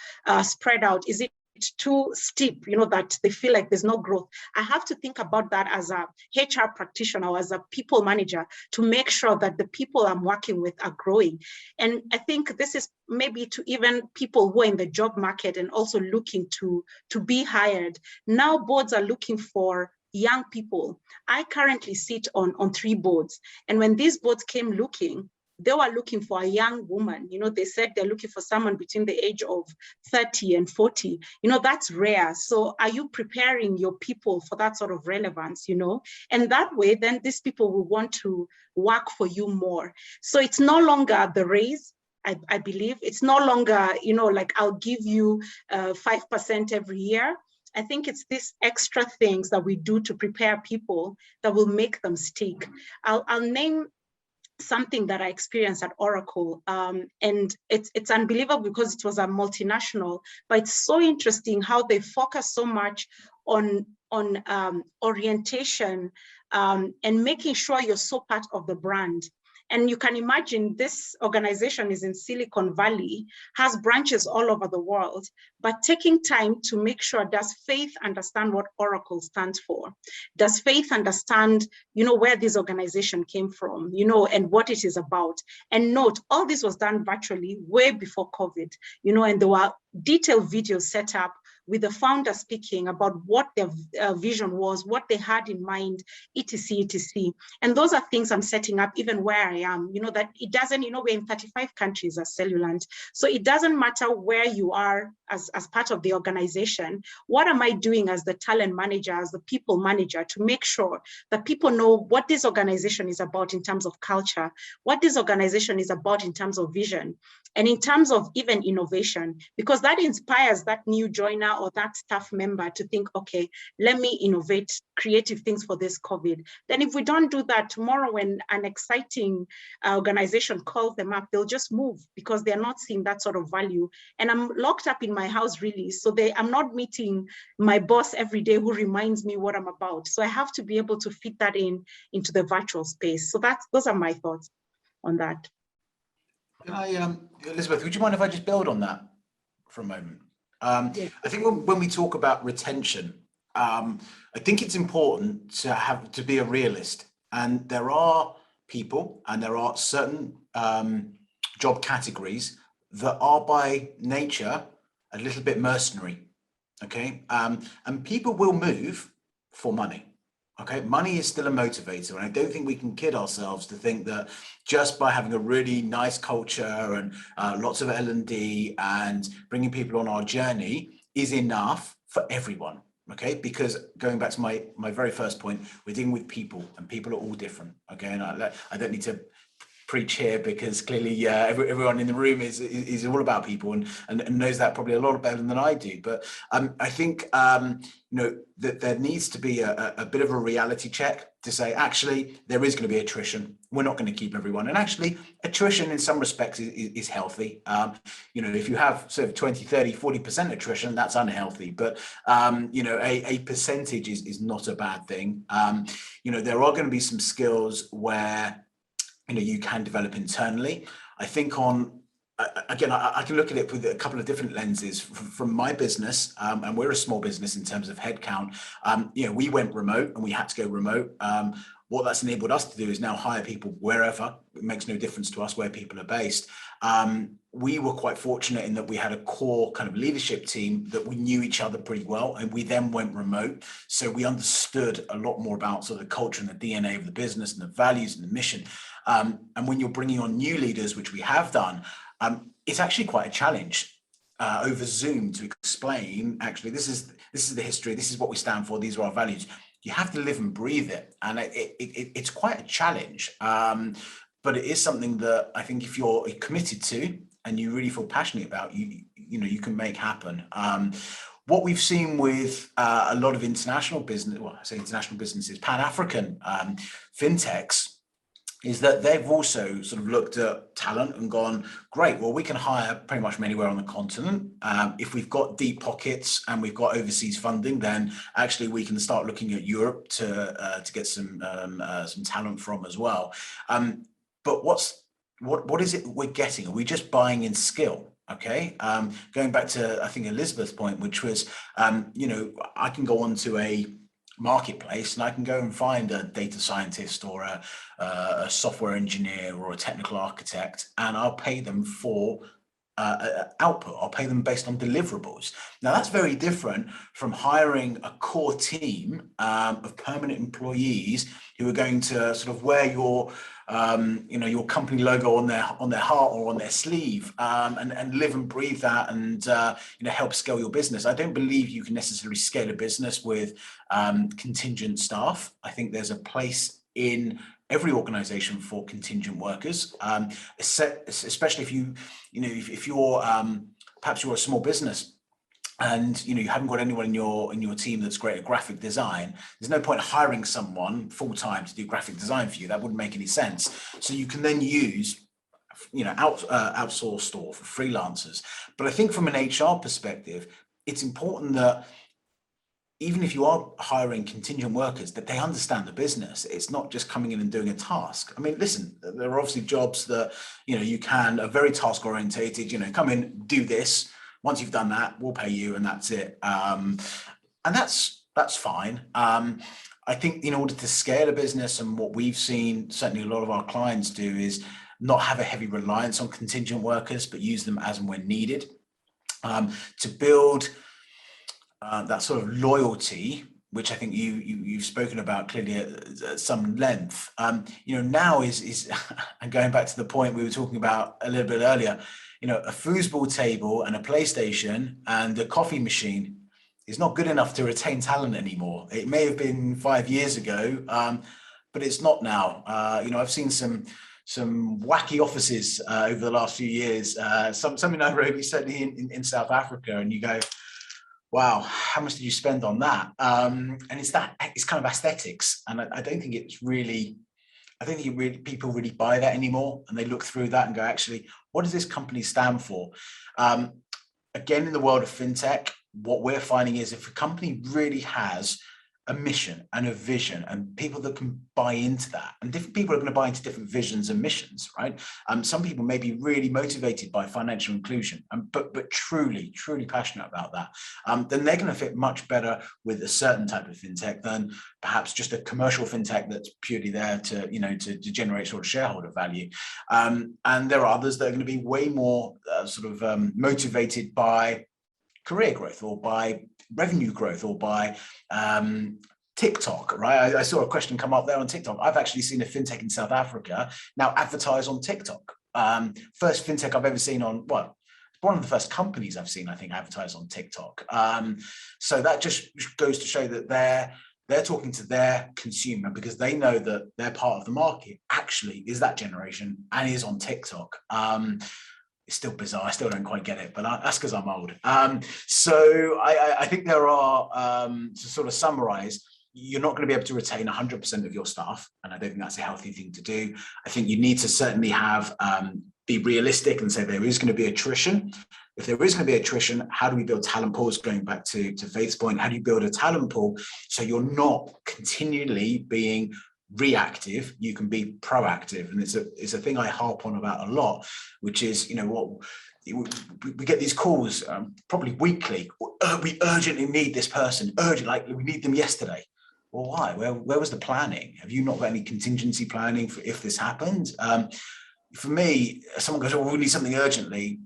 C: spread out? Is it too steep, that they feel like there's no growth. I have to think about that as a HR practitioner or as a people manager to make sure that the people I'm working with are growing. And I think this is maybe to even people who are in the job market and also looking to be hired. Now boards are looking for young people. I currently sit on 3 boards. And when these boards came looking, they were looking for a young woman. They said they're looking for someone between the age of 30 and 40. That's rare. So are you preparing your people for that sort of relevance, And that way, then these people will want to work for you more. So it's no longer the raise. I believe it's no longer, like I'll give you 5% every year. I think it's these extra things that we do to prepare people that will make them stick. I'll name something that I experienced at Oracle, and it's unbelievable because it was a multinational, but it's so interesting how they focus so much on orientation and making sure you're so part of the brand. And you can imagine this organization is in Silicon Valley, has branches all over the world, but taking time to make sure, does Faith understand what Oracle stands for? Does Faith understand, where this organization came from, and what it is about? And note, all this was done virtually way before COVID, and there were detailed videos set up with the founder speaking about what their vision was, what they had in mind, etc., etc. And those are things I'm setting up even where I am, that it doesn't, we're in 35 countries as Cellulant. So it doesn't matter where you are as part of the organization. What am I doing as the talent manager, as the people manager, to make sure that people know what this organization is about in terms of culture, what this organization is about in terms of vision, and in terms of even innovation, because that inspires that new joiner or that staff member to think, okay, let me innovate creative things for this COVID. Then if we don't do that, tomorrow when an exciting organization calls them up, they'll just move because they're not seeing that sort of value. And I'm locked up in my house really, so I'm not meeting my boss every day who reminds me what I'm about. So I have to be able to fit that into the virtual space. So those are my thoughts on that.
B: Elizabeth, would you mind if I just build on that for a moment?
C: Yes.
B: I think when we talk about retention, I think it's important to be a realist. And there are people and there are certain job categories that are by nature a little bit mercenary, okay? And people will move for money. Okay, money is still a motivator, and I don't think we can kid ourselves to think that just by having a really nice culture and lots of L&D and bringing people on our journey is enough for everyone. Okay, because going back to my very first point, we're dealing with people, and people are all different. Okay, and I don't need to preach here because clearly everyone in the room is all about people and knows that probably a lot better than I do. But I think that there needs to be a bit of a reality check to say, actually, there is going to be attrition. We're not going to keep everyone. And actually, attrition in some respects is healthy. If you have sort of 20, 30, 40% attrition, that's unhealthy. But, a percentage is not a bad thing. There are going to be some skills where you can develop internally. I think again, I can look at it with a couple of different lenses from my business, and we're a small business in terms of headcount. We went remote and we had to go remote. What that's enabled us to do is now hire people wherever. It makes no difference to us where people are based. We were quite fortunate in that we had a core kind of leadership team that we knew each other pretty well, and we then went remote. So we understood a lot more about sort of the culture and the DNA of the business and the values and the mission. And when you're bringing on new leaders, which we have done, it's actually quite a challenge over Zoom to explain, actually, this is the history, this is what we stand for, these are our values. You have to live and breathe it. And it's quite a challenge. But it is something that I think if you're committed to and you really feel passionate about, you can make happen. What we've seen with a lot of international business, well, I say international businesses, Pan-African fintechs, is that they've also sort of looked at talent and gone, great, well, we can hire pretty much from anywhere on the continent. If we've got deep pockets and we've got overseas funding, then actually we can start looking at Europe to get some talent from as well. But what is it we're getting? Are we just buying in skill? Okay, going back to, I think, Elizabeth's point, which was, you know, I can go onto a marketplace and I can go and find a data scientist or a software engineer or a technical architect, and I'll pay them for output. I'll pay them based on deliverables. Now, that's very different from hiring a core team of permanent employees who are going to sort of wear your you know, your company logo on their heart or on their sleeve, and live and breathe that, and you know, help scale your business. I don't believe you can necessarily scale a business with contingent staff. I think there's a place in every organization for contingent workers, especially if you know, if you're perhaps you're a small business and you know, you haven't got anyone in your team that's great at graphic design. There's no point hiring someone full-time to do graphic design for you. That wouldn't make any sense. So you can then use, you know, outsourced or for freelancers. But I think from an HR perspective, it's important that even if you are hiring contingent workers, that they understand the business. It's not just coming in and doing a task. I mean, listen, there are obviously jobs that, you know, you are very task orientated, you know, come in, do this. Once you've done that, we'll pay you, and that's it. And that's fine. I think in order to scale a business, and what we've seen, certainly a lot of our clients do, is not have a heavy reliance on contingent workers, but use them as and when needed, to build that sort of loyalty, which I think you've spoken about clearly at some length. You know, now is and going back to the point we were talking about a little bit earlier, you know, a foosball table and a PlayStation and a coffee machine is not good enough to retain talent anymore. It may have been 5 years ago, but it's not now. You know, I've seen some wacky offices over the last few years, some in Nairobi, certainly in South Africa, and you go, wow, how much did you spend on that? And it's kind of aesthetics, and I don't think it's really, people really buy that anymore, and they look through that and go, actually, what does this company stand for? Again, in the world of fintech, what we're finding is if a company really has a mission and a vision and people that can buy into that, and different people are going to buy into different visions and missions, right? Some people may be really motivated by financial inclusion, but truly passionate about that. Then they're going to fit much better with a certain type of fintech than perhaps just a commercial fintech that's purely there to, you know, to generate sort of shareholder value. And there are others that are going to be way more motivated by career growth or by revenue growth or by TikTok, right? I saw a question come up there on TikTok. I've actually seen a fintech in South Africa now advertise on TikTok. First fintech I've ever seen on, well, one of the first companies I've seen, I think, advertise on TikTok. So that just goes to show that they're talking to their consumer, because they know that their part of the market actually is that generation and is on TikTok. It's still bizarre. I still don't quite get it, but that's because I'm old. So I think there are, to sort of summarize, you're not going to be able to retain 100% of your staff, and I don't think that's a healthy thing to do. I think you need to certainly have, be realistic and say there is going to be attrition. If there is going to be attrition, how do we build talent pools? Going back to Faith's point, how do you build a talent pool so you're not continually being reactive, you can be proactive? And it's a thing I harp on about a lot, which is, you know, what we get these calls probably weekly. We urgently need this person, like we need them yesterday. Well, why? Where was the planning? Have you not got any contingency planning for if this happens? For me, someone goes, oh, we need something urgently.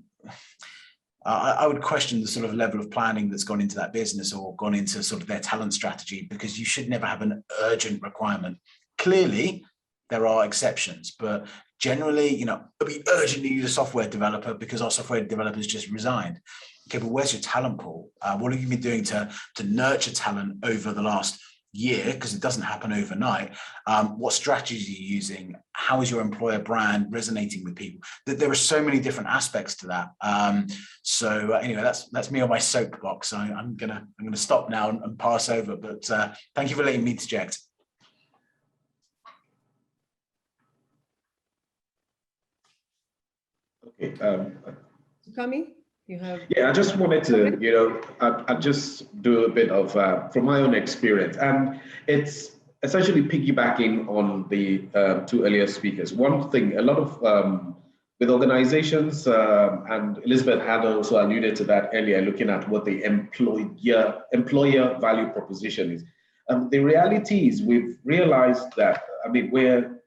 B: I would question the sort of level of planning that's gone into that business or gone into sort of their talent strategy, because you should never have an urgent requirement. Clearly, there are exceptions, but generally, you know, we urgently need a software developer because our software developers just resigned. Okay, but where's your talent pool? What have you been doing to nurture talent over the last year? Because it doesn't happen overnight. What strategies are you using? How is your employer brand resonating with people? There are so many different aspects to that. So anyway, that's me on my soapbox. So I'm gonna stop now and pass over. But thank you for letting me interject.
D: Okay.
A: Kami, you have?
D: Yeah, I just wanted to, you know, I just do a bit of from my own experience, and it's essentially piggybacking on the two earlier speakers. One thing, a lot of with organizations, and Elizabeth had also alluded to that earlier, looking at what the employer value proposition is. The reality is we've realized that, we're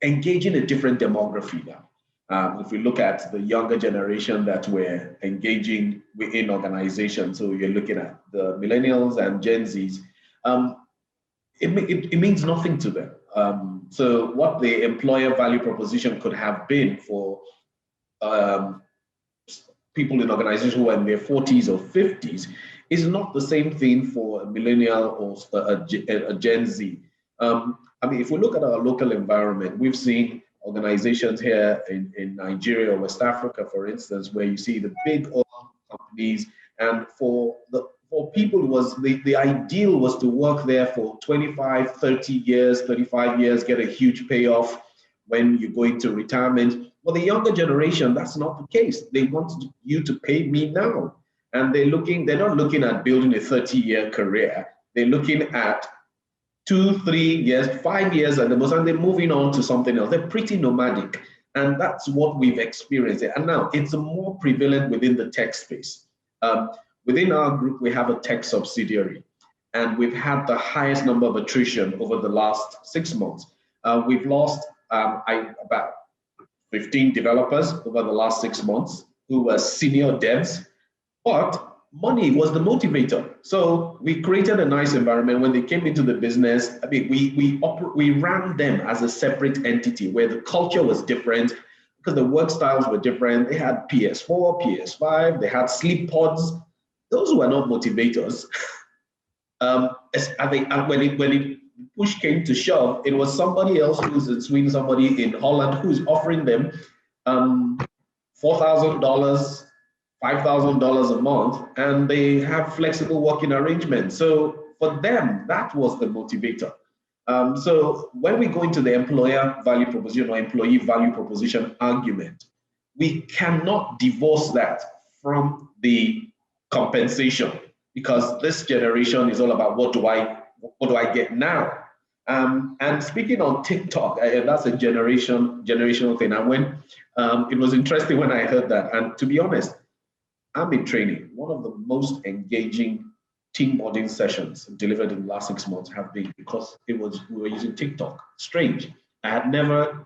D: engaging a different demography now. If we look at the younger generation that we're engaging within organizations, so you're looking at the millennials and Gen Zs, it means nothing to them. So what the employer value proposition could have been for people in organizations who are in their 40s or 50s is not the same thing for a millennial or a Gen Z. If we look at our local environment, we've seen organizations here in Nigeria or West Africa, for instance, where you see the big oil companies, and for people, the ideal was to work there for 25, 30 years, 35 years, get a huge payoff when you go into retirement. Well, the younger generation, that's not the case. They want you to pay me now. And they're not looking at building a 30-year career. They're looking at 2, 3 years, 5 years at the most, and they're moving on to something else. They're pretty nomadic. And that's what we've experienced. And now it's more prevalent within the tech space. Within our group, we have a tech subsidiary, and we've had the highest number of attrition over the last 6 months. We've lost about 15 developers over the last 6 months who were senior devs, but money was the motivator. So we created a nice environment. When they came into the business, we ran them as a separate entity where the culture was different because the work styles were different. They had PS4, PS5, they had sleep pods. Those were not motivators. When it push came to shove, it was somebody else who's in Sweden, somebody in Holland who's offering them $4,000, $5,000 a month, and they have flexible working arrangements. So for them, that was the motivator. So when we go into the employer value proposition or employee value proposition argument, we cannot divorce that from the compensation, because this generation is all about what do I get now? And speaking on TikTok, that's a generational thing. And when it was interesting when I heard that, and to be honest, I'm in training. One of the most engaging team bonding sessions delivered in the last 6 months have been because we were using TikTok. Strange. I had never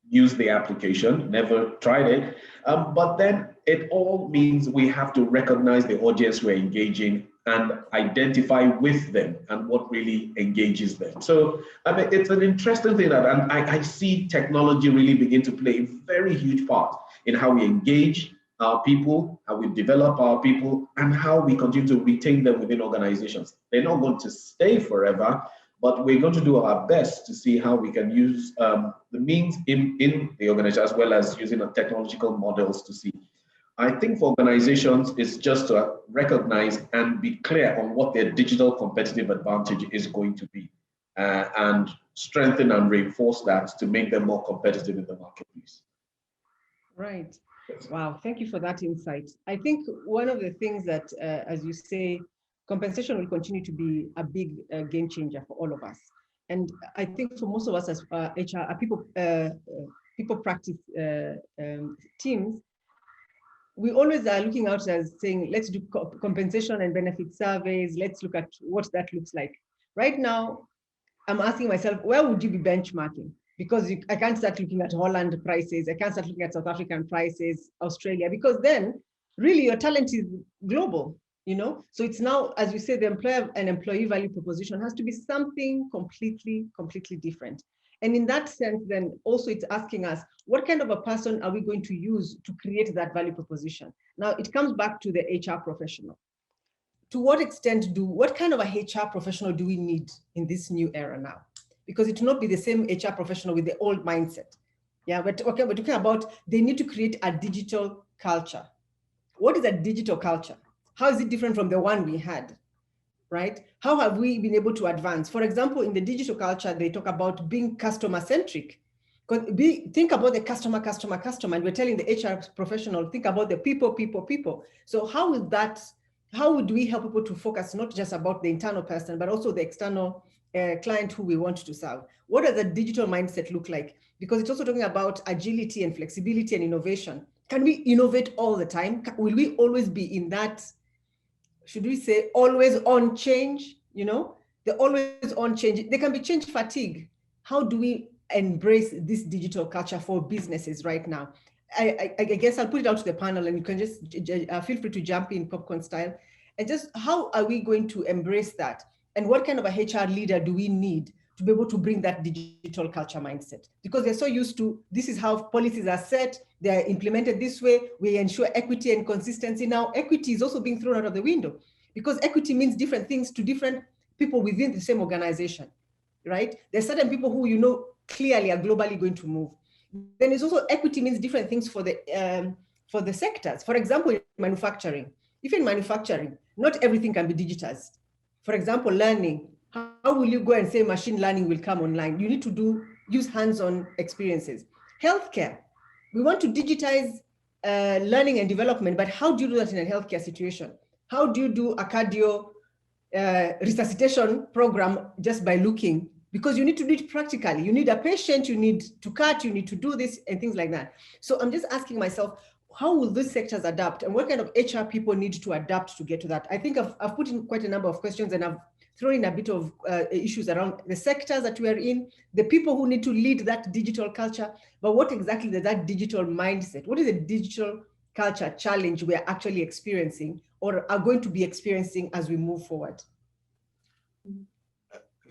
D: used the application, never tried it. But then it all means we have to recognize the audience we're engaging and identify with them and what really engages them. So it's an interesting thing that I see technology really begin to play a very huge part in how we engage our people, how we develop our people, and how we continue to retain them within organizations. They're not going to stay forever, but we're going to do our best to see how we can use the means in the organization, as well as using technological models to see. I think for organizations, it's just to recognize and be clear on what their digital competitive advantage is going to be, and strengthen and reinforce that to make them more competitive in the marketplace.
A: Right. Wow. Thank you for that insight. I think one of the things that, as you say, compensation will continue to be a big game changer for all of us. And I think for most of us as HR, people practice teams, we always are looking out as saying, let's do compensation and benefit surveys. Let's look at what that looks like. Right now, I'm asking myself, where would you be benchmarking? Because I can't start looking at Holland prices. I can't start looking at South African prices, Australia, because then really your talent is global, you know? So it's now, as you say, the employer and employee value proposition has to be something completely different. And in that sense, then also it's asking us, what kind of a person are we going to use to create that value proposition? Now it comes back to the HR professional. To what extent what kind of a HR professional do we need in this new era now? Because it will not be the same HR professional with the old mindset. Yeah, but okay, we're talking about they need to create a digital culture. What is a digital culture? How is it different from the one we had, right? How have we been able to advance? For example, in the digital culture, they talk about being customer-centric. Think about the customer, and we're telling the HR professional, think about the people. So how would we help people to focus not just about the internal person, but also the external client who we want to serve? What does a digital mindset look like? Because it's also talking about agility and flexibility and innovation. Can we innovate all the time? Will we always be in that, should we say, always on change? You know, the always on change. There can be change fatigue. How do we embrace this digital culture for businesses right now? I guess I'll put it out to the panel, and you can just feel free to jump in popcorn style. And just how are we going to embrace that? And what kind of a HR leader do we need to be able to bring that digital culture mindset? Because they're so used to, this is how policies are set, they're implemented this way, we ensure equity and consistency. Now, equity is also being thrown out of the window, because equity means different things to different people within the same organization, right? There's certain people who, you know, clearly are globally going to move. Then it's also equity means different things for the sectors. For example, in manufacturing, if in manufacturing, not everything can be digitized. For example, learning, how will you go and say machine learning will come online? You need to use hands-on experiences. Healthcare, we want to digitize learning and development, but how do you do that in a healthcare situation? How do you do a cardio resuscitation program just by looking? Because you need to do it practically. You need a patient, you need to cut, you need to do this and things like that. So I'm just asking myself, how will these sectors adapt, and what kind of HR people need to adapt to get to that? I think I've put in quite a number of questions, and I've thrown in a bit of issues around the sectors that we are in, the people who need to lead that digital culture, but what exactly is that digital mindset? What is the digital culture challenge we are actually experiencing or are going to be experiencing as we move forward?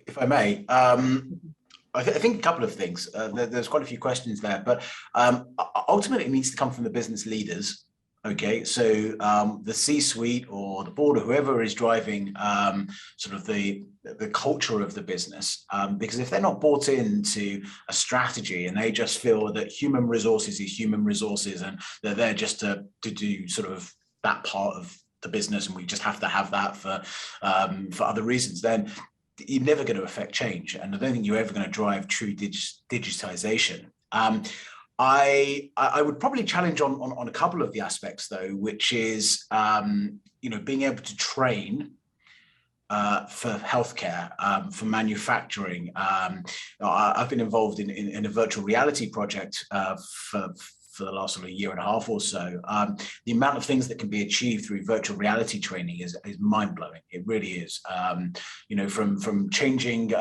B: If I may, I think a couple of things. There's quite a few questions there, but ultimately it needs to come from the business leaders. Okay, so the C-suite or the board or whoever is driving sort of the culture of the business, because if they're not bought into a strategy and they just feel that human resources is human resources and they're there just to do sort of that part of the business and we just have to have that for other reasons, then you're never going to affect change. And I don't think you're ever going to drive true digitization. I would probably challenge on a couple of the aspects though, which is, being able to train for healthcare, for manufacturing. I've been involved in a virtual reality project for the last sort of year and a half or so. The amount of things that can be achieved through virtual reality training is mind-blowing. It really is. From changing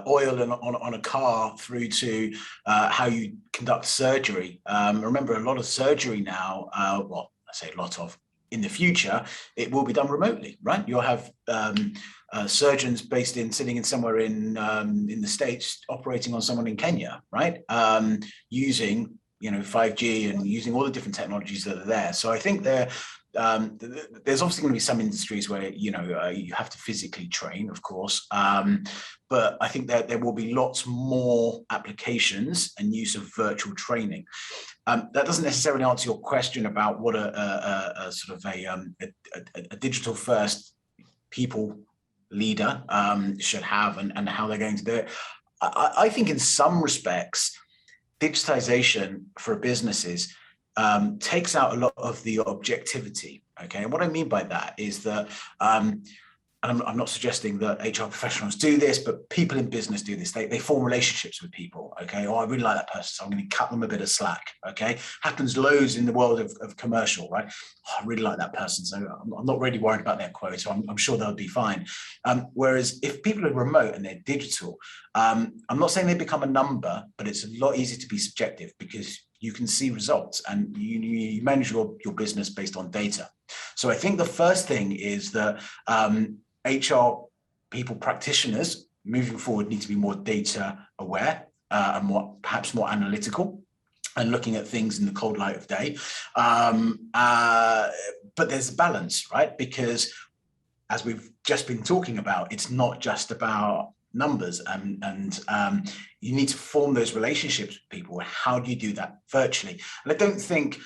B: oil on a car through to how you conduct surgery. Remember, a lot of surgery now, well, I say a lot of, in the future, it will be done remotely, right? You'll have surgeons sitting somewhere in the States operating on someone in Kenya, right? Using 5G and using all the different technologies that are there. So I think there's obviously going to be some industries where you have to physically train, of course, but I think that there will be lots more applications and use of virtual training. That doesn't necessarily answer your question about what a digital first people leader should have and how they're going to do it. I think in some respects, digitization for businesses takes out a lot of the objectivity. Okay, and what I mean by that is that, and I'm not suggesting that HR professionals do this, but people in business do this. They form relationships with people. Okay, I really like that person, so I'm going to cut them a bit of slack. Okay, happens loads in the world of commercial, right? I really like that person, so I'm not really worried about their quote. So I'm sure they'll be fine. Whereas if people are remote and they're digital, I'm not saying they become a number, but it's a lot easier to be subjective because you can see results and you manage your business based on data. So I think the first thing is that HR people, practitioners moving forward need to be more data aware and perhaps more analytical and looking at things in the cold light of day. But there's a balance, right? Because as we've just been talking about, it's not just about numbers and you need to form those relationships with people. How do you do that virtually? And I don't think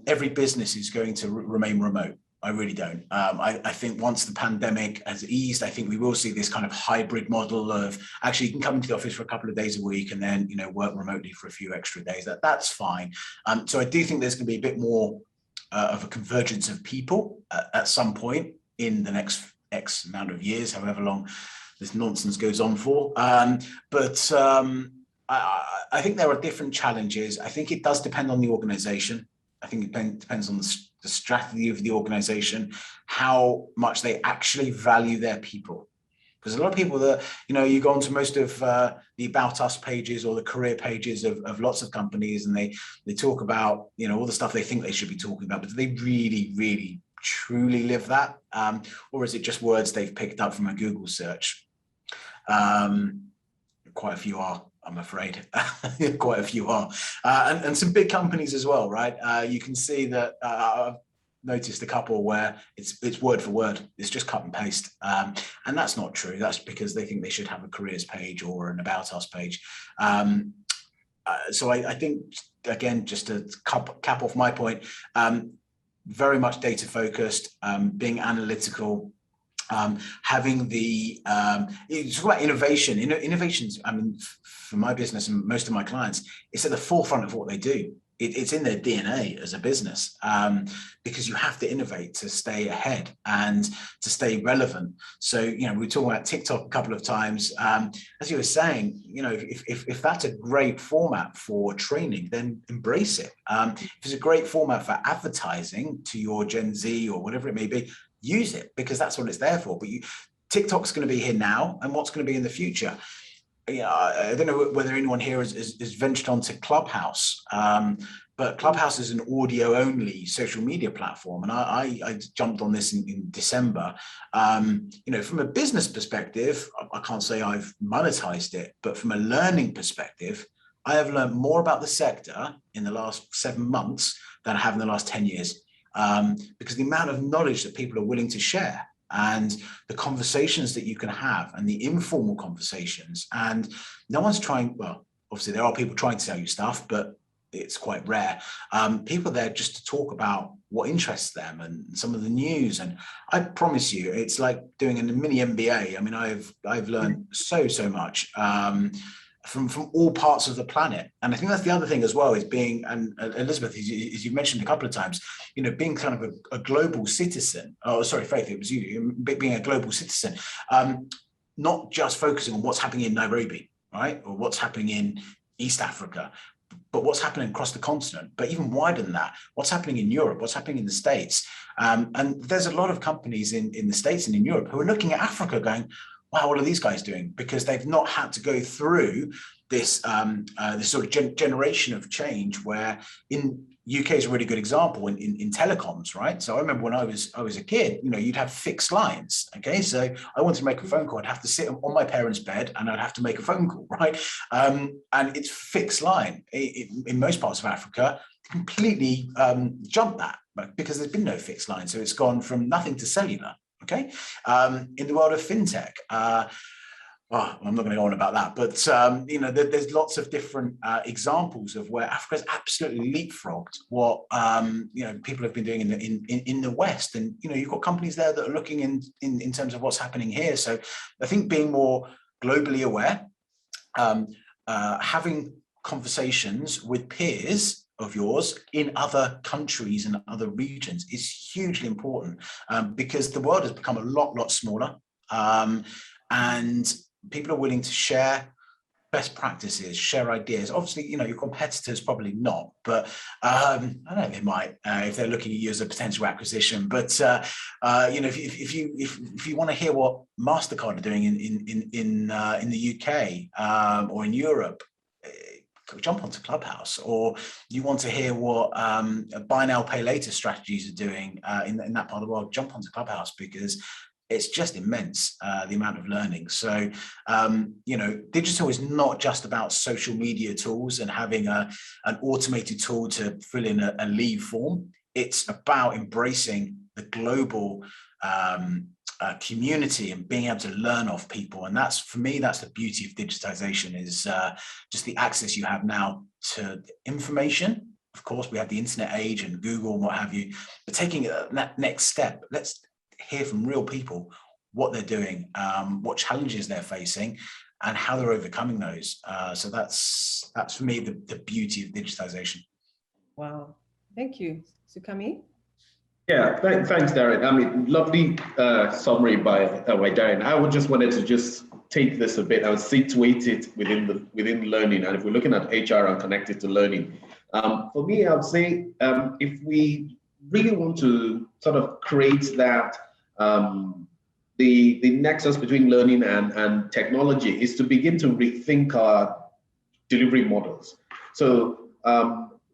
B: every business is going to remain remote. I really don't. I think once the pandemic has eased, I think we will see this kind of hybrid model of actually you can come into the office for a couple of days a week and then work remotely for a few extra days. That's fine. So I do think there's going to be a bit more of a convergence of people at some point in the next X amount of years, however long this nonsense goes on for. But I think there are different challenges. I think it does depend on the organization. I think it depends on the strategy of the organization, how much they actually value their people. Because a lot of people that, you go onto most of the About Us pages or the career pages of lots of companies, and they talk about, all the stuff they think they should be talking about, but do they really, really, truly live that? Or is it just words they've picked up from a Google search? Quite a few are, I'm afraid. Quite a few are. And some big companies as well, right? You can see that I've noticed a couple where it's word for word. It's just cut and paste. And that's not true. That's because they think they should have a careers page or an About Us page. So I think, again, just to cap off my point, very much data focused, being analytical, having the, you talk about innovation. Innovations, I mean, for my business and most of my clients, it's at the forefront of what they do. It's in their DNA as a business, because you have to innovate to stay ahead and to stay relevant. So, we were talking about TikTok a couple of times. As you were saying, if that's a great format for training, then embrace it. If it's a great format for advertising to your Gen Z or whatever it may be, use it, because that's what it's there for. But TikTok's going to be here now, and what's going to be in the future? I don't know whether anyone here has ventured onto Clubhouse, but Clubhouse is an audio-only social media platform, and I jumped on this in December. From a business perspective, I can't say I've monetized it, but from a learning perspective, I have learned more about the sector in the last 7 months than I have in the last 10 years, because the amount of knowledge that people are willing to share, and the conversations that you can have, and the informal conversations, and no one's trying, well, obviously there are people trying to sell you stuff, but it's quite rare. People there just to talk about what interests them and some of the news. And I promise you, it's like doing a mini MBA. I mean, I've learned so much from all parts of the planet. And I think that's the other thing as well, is being, and Elizabeth, as you've mentioned a couple of times, being kind of a global citizen. Oh, sorry, Faith, it was you, being a global citizen, not just focusing on what's happening in Nairobi, right? Or what's happening in East Africa, but what's happening across the continent, but even wider than that, what's happening in Europe, what's happening in the States. And there's a lot of companies in the States and in Europe who are looking at Africa going, wow, what are these guys doing? Because they've not had to go through this this sort of generation of change, where in UK is a really good example in telecoms, right? So I remember when I was a kid, you'd have fixed lines. Okay, so I wanted to make a phone call, I'd have to sit on my parents' bed and I'd have to make a phone call, right? And it's fixed line. In most parts of Africa, completely jumped that, because there's been no fixed line. So it's gone from nothing to cellular. Okay, in the world of fintech, I'm not going to go on about that, but there's lots of different examples of where Africa's absolutely leapfrogged what people have been doing in the West, and you've got companies there that are looking in terms of what's happening here. So I think being more globally aware, having conversations with peers of yours in other countries and other regions is hugely important, because the world has become a lot smaller, and people are willing to share best practices, share ideas. Obviously, your competitors probably not, but I don't know, they might if they're looking at you as a potential acquisition. But if you want to hear what MasterCard are doing in the UK or in Europe, jump onto Clubhouse. Or you want to hear what buy now, pay later strategies are doing in that part of the world, jump onto Clubhouse, because it's just immense, the amount of learning. So, digital is not just about social media tools and having an automated tool to fill in a leave form. It's about embracing the global community and being able to learn off people. And that's, for me, that's the beauty of digitization, is just the access you have now to information. Of course, we have the internet age and Google and what have you, but taking that next step, let's hear from real people what they're doing, what challenges they're facing, and how they're overcoming those. So that's for me the beauty of digitization.
A: Wow, thank you, Sukami.
D: Yeah, thanks, Darren. I mean, lovely summary by Darren. I would just wanted to just take this a bit and situate it within learning. And if we're looking at HR and connected to learning, for me, I would say if we really want to sort of create that the nexus between learning and technology is to begin to rethink our delivery models. So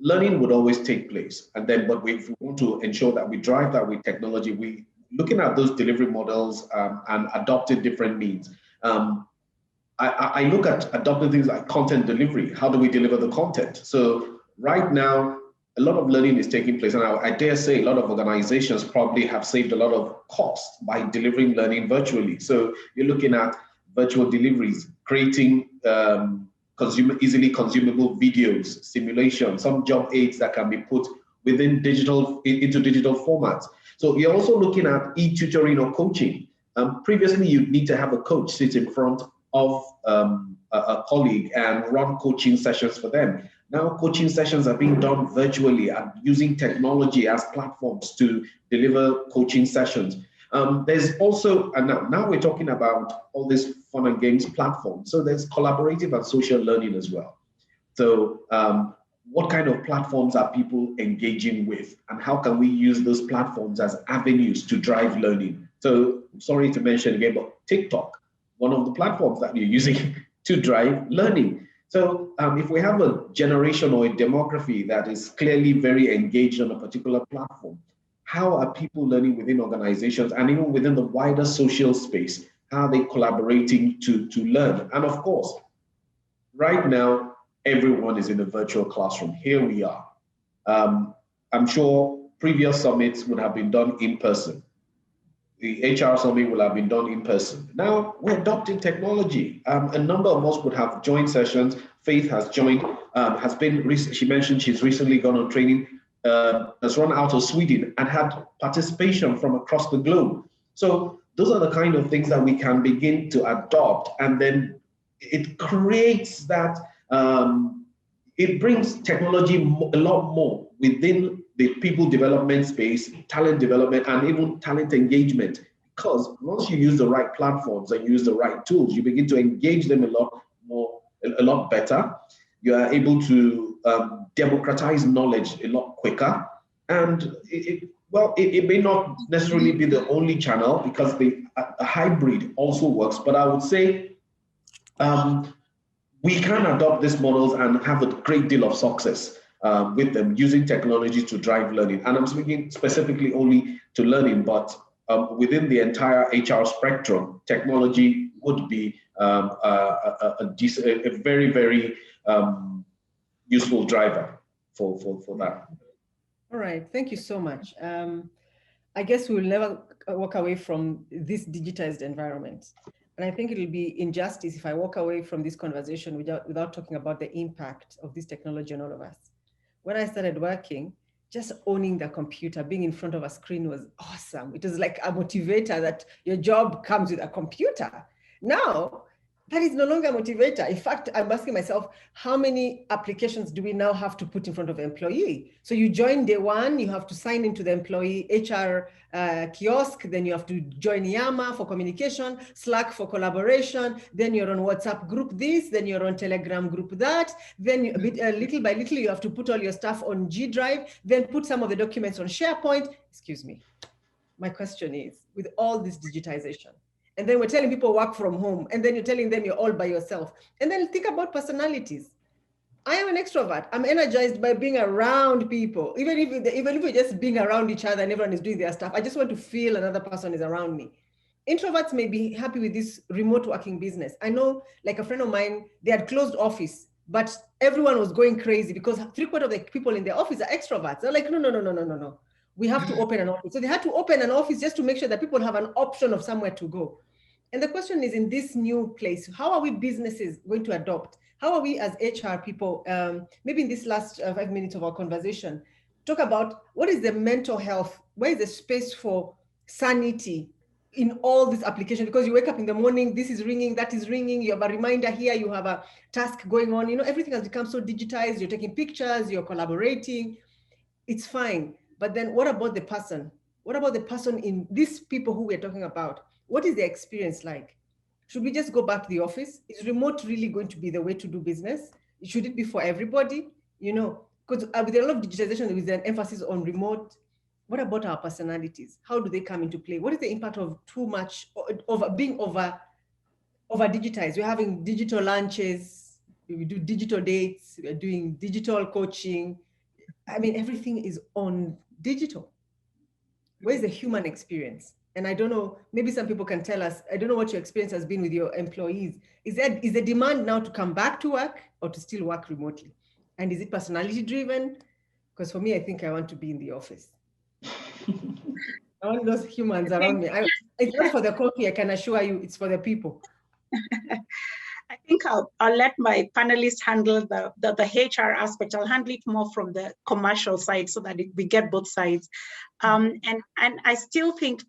D: learning would always take place, and then but if we want to ensure that we drive that with technology, we looking at those delivery models and adopting different means. I look at adopting things like content delivery. How do we deliver the content? So right now, a lot of learning is taking place, and I dare say a lot of organizations probably have saved a lot of cost by delivering learning virtually. So you're looking at virtual deliveries, creating easily consumable videos, simulations, some job aids that can be put within into digital formats. So you're also looking at e-tutoring or coaching. Previously, you'd need to have a coach sit in front of a colleague and run coaching sessions for them. Now, coaching sessions are being done virtually and using technology as platforms to deliver coaching sessions. There's also, and now we're talking about all these fun and games platforms. So there's collaborative and social learning as well. So what kind of platforms are people engaging with, and how can we use those platforms as avenues to drive learning? So sorry to mention again, but TikTok, one of the platforms that you're using to drive learning. So if we have a generation or a demography that is clearly very engaged on a particular platform, how are people learning within organizations and even within the wider social space? How are they collaborating to learn? And of course, right now, everyone is in a virtual classroom. Here we are. I'm sure previous summits would have been done in person. The HR summit will have been done in person. Now we're adopting technology. A number of us would have joined sessions. Faith has joined, she mentioned she's recently gone on training, has run out of Sweden and had participation from across the globe. So those are the kind of things that we can begin to adopt, and then it creates that, it brings technology a lot more within the people development space, talent development, and even talent engagement. Because once you use the right platforms and use the right tools, you begin to engage them a lot better. You are able to democratize knowledge a lot quicker. And it may not necessarily be the only channel, because a hybrid also works. But I would say we can adopt these models and have a great deal of success with them using technology to drive learning. And I'm speaking specifically only to learning, but within the entire HR spectrum, technology would be a very, very useful driver for that.
A: All right, thank you so much. I guess we will never walk away from this digitized environment. And I think it'll be injustice if I walk away from this conversation without talking about the impact of this technology on all of us. When I started working, just owning the computer, being in front of a screen was awesome. It was like a motivator that your job comes with a computer. Now, that is no longer a motivator. In fact, I'm asking myself, how many applications do we now have to put in front of an employee? So you join day one, you have to sign into the employee HR kiosk, then you have to join Yammer for communication, Slack for collaboration, then you're on WhatsApp group this, then you're on Telegram group that, then little by little, you have to put all your stuff on G Drive, then put some of the documents on SharePoint. Excuse me. My question is, with all this digitization, and then we're telling people work from home, and then you're telling them you're all by yourself. And then think about personalities. I am an extrovert. I'm energized by being around people. Even if we're just being around each other and everyone is doing their stuff, I just want to feel another person is around me. Introverts may be happy with this remote working business. I know, like a friend of mine, they had closed office, but everyone was going crazy because 3/4 of the people in the office are extroverts. They're like, no. We have to open an office. So they had to open an office just to make sure that people have an option of somewhere to go. And the question is, in this new place, how are we businesses going to adopt? How are we as HR people, maybe in this last 5 minutes of our conversation, talk about what is the mental health, where is the space for sanity in all this application? Because you wake up in the morning, this is ringing, that is ringing, you have a reminder here, you have a task going on, everything has become so digitized, you're taking pictures, you're collaborating, it's fine. But then what about the person? What about the person in these people who we're talking about? What is their experience like? Should we just go back to the office? Is remote really going to be the way to do business? Should it be for everybody? You know, because with a lot of digitization, with an emphasis on remote, what about our personalities? How do they come into play? What is the impact of too much, being over digitized? We're having digital lunches, we do digital dates, we're doing digital coaching. I mean, everything is on digital. Where's the human experience? And I don't know, maybe some people can tell us, I don't know what your experience has been with your employees. Is the demand now to come back to work or to still work remotely? And is it personality driven? Because for me, I think I want to be in the office. I want those humans around me. It's not for the coffee, I can assure you, it's for the people.
C: I think I'll let my panelists handle the HR aspect. I'll handle it more from the commercial side so that we get both sides. And I still think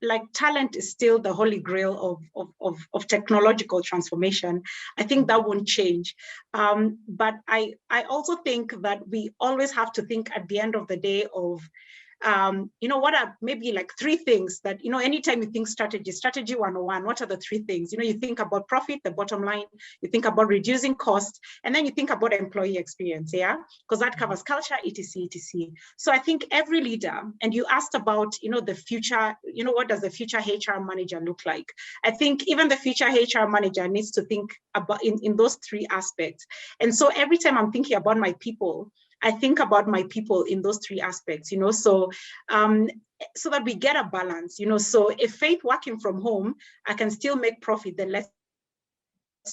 C: like talent is still the holy grail of technological transformation. I think that won't change. But I also think that we always have to think at the end of the day of you know, what are maybe like 3 things that, you know, anytime you think strategy 101, what are the 3 things? You know, you think about profit, the bottom line, you think about reducing costs, and then you think about employee experience, yeah? Because that covers culture, etc., etc. So I think every leader, and you asked about, you know, the future, you know, what does the future HR manager look like? I think even the future HR manager needs to think about in those 3 aspects. And so every time I'm thinking about my people, I think about my people in those 3 aspects, you know, so that we get a balance, you know. So if Faith working from home, I can still make profit, then let's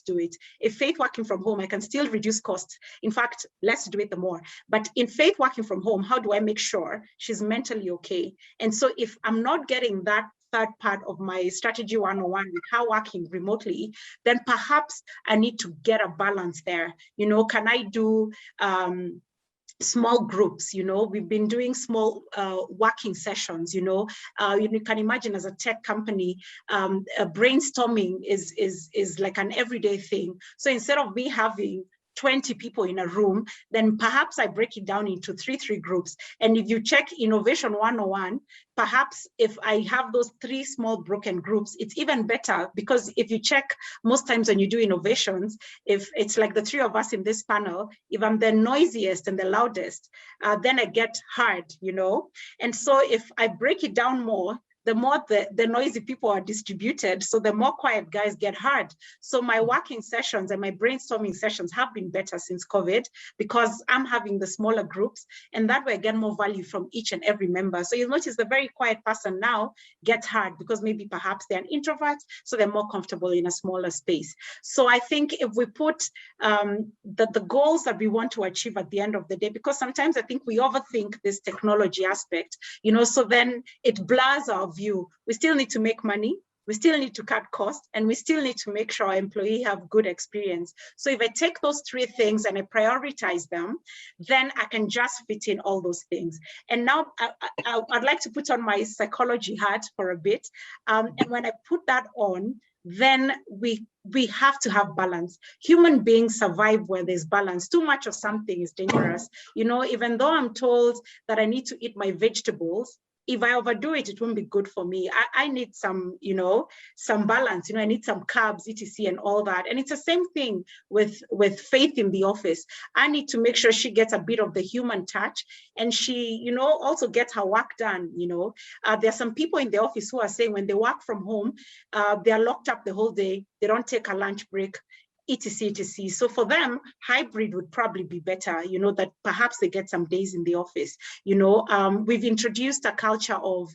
C: do it. If Faith working from home, I can still reduce costs. In fact, let's do it the more. But in Faith working from home, how do I make sure she's mentally okay? And so if I'm not getting that 3rd part of my strategy 101 with her working remotely, then perhaps I need to get a balance there. You know, can I do small groups? You know, we've been doing small working sessions. You know, you can imagine as a tech company, brainstorming is like an everyday thing. So instead of me having 20 people in a room, then perhaps I break it down into three groups. And if you check Innovation 101, perhaps if I have those 3 small broken groups, it's even better, because if you check most times when you do innovations, if it's like the 3 of us in this panel, if I'm the noisiest and the loudest, then I get hard, you know? And so if I break it down more, the more the noisy people are distributed, so the more quiet guys get hard. So my working sessions and my brainstorming sessions have been better since COVID, because I'm having the smaller groups, and that way I get more value from each and every member. So you notice the very quiet person now gets hard because maybe perhaps they're an introvert, so they're more comfortable in a smaller space. So I think if we put the goals that we want to achieve at the end of the day, because sometimes I think we overthink this technology aspect, you know, so then it blurs our view. We still need to make money, we still need to cut costs, and we still need to make sure our employee have good experience. So if I take those 3 things and I prioritize them, then I can just fit in all those things. And now I'd like to put on my psychology hat for a bit. And when I put that on, then we have to have balance. Human beings survive where there's balance. Too much of something is dangerous. You know, even though I'm told that I need to eat my vegetables, if I overdo it, it won't be good for me. I need some, you know, some balance. You know, I need some carbs, etc., and all that. And it's the same thing with Faith in the office. I need to make sure she gets a bit of the human touch, and she, you know, also gets her work done. You know, there are some people in the office who are saying when they work from home, they are locked up the whole day. They don't take a lunch break, etc., etc. So for them, hybrid would probably be better, you know, that perhaps they get some days in the office. You know, we've introduced a culture of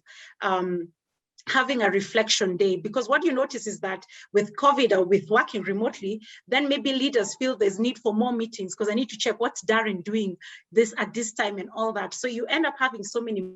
C: having a reflection day, because what you notice is that with COVID or with working remotely, then maybe leaders feel there's need for more meetings because I need to check what's Darren doing this at this time and all that. So you end up having so many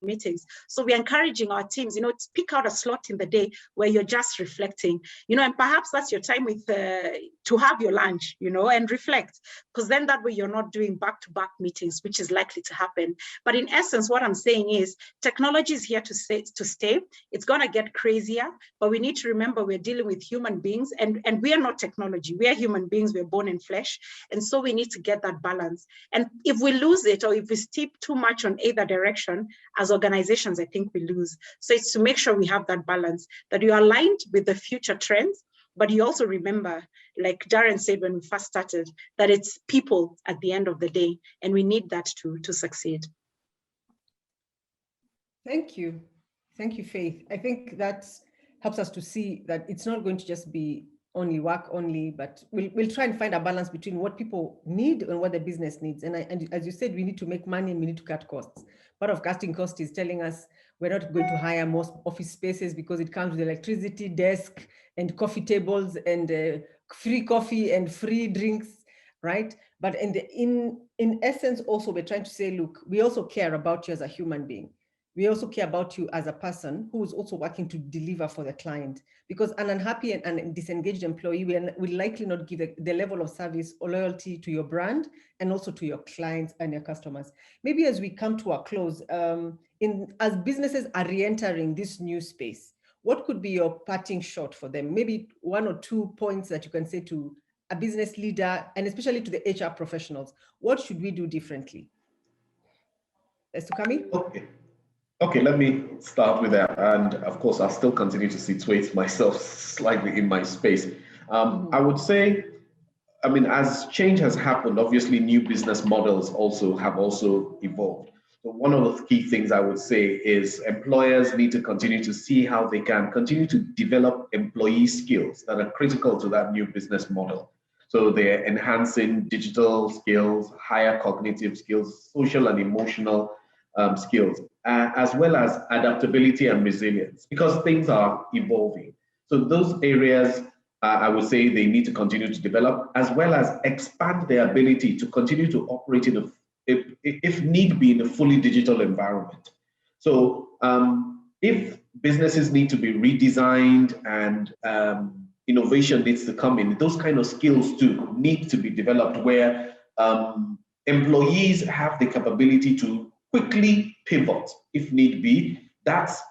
C: meetings. So we're encouraging our teams, you know, to pick out a slot in the day where you're just reflecting, you know, and perhaps that's your time with to have your lunch, you know, and reflect, because then that way you're not doing back-to-back meetings, which is likely to happen. But in essence, what I'm saying is technology is here to stay. It's going to get crazier, but we need to remember we're dealing with human beings, and we are not technology. We are human beings. We're born in flesh. And so we need to get that balance. And if we lose it, or if we steep too much on either direction, as as organizations, I think we lose. So it's to make sure we have that balance, that you're aligned with the future trends, but you also remember, like Darren said when we first started, that it's people at the end of the day, and we need that to succeed.
A: Thank you. Thank you, Faith. I think that helps us to see that it's not going to just be only work only, but we'll try and find a balance between what people need and what the business needs. And as you said, we need to make money and we need to cut costs. Part of cutting costs is telling us we're not going to hire more office spaces because it comes with electricity, desk, and coffee tables, and free coffee and free drinks, right? But in essence, also, we're trying to say, look, we also care about you as a human being. We also care about you as a person who is also working to deliver for the client, because an unhappy and disengaged employee will likely not give the level of service or loyalty to your brand and also to your clients and your customers. Maybe as we come to a close, as businesses are re-entering this new space, what could be your parting shot for them? Maybe 1 or 2 points that you can say to a business leader and especially to the HR professionals. What should we do differently? Estukami?
D: Okay, let me start with that. And of course, I'll still continue to situate myself slightly in my space. I would say, I mean, as change has happened, obviously new business models have evolved. So one of the key things I would say is employers need to continue to see how they can continue to develop employee skills that are critical to that new business model. So they're enhancing digital skills, higher cognitive skills, social and emotional skills, as well as adaptability and resilience, because things are evolving. So those areas, I would say they need to continue to develop, as well as expand their ability to continue to operate in if need be, in a fully digital environment. So if businesses need to be redesigned and innovation needs to come in, those kind of skills too need to be developed, where employees have the capability to quickly pivot if need be. That's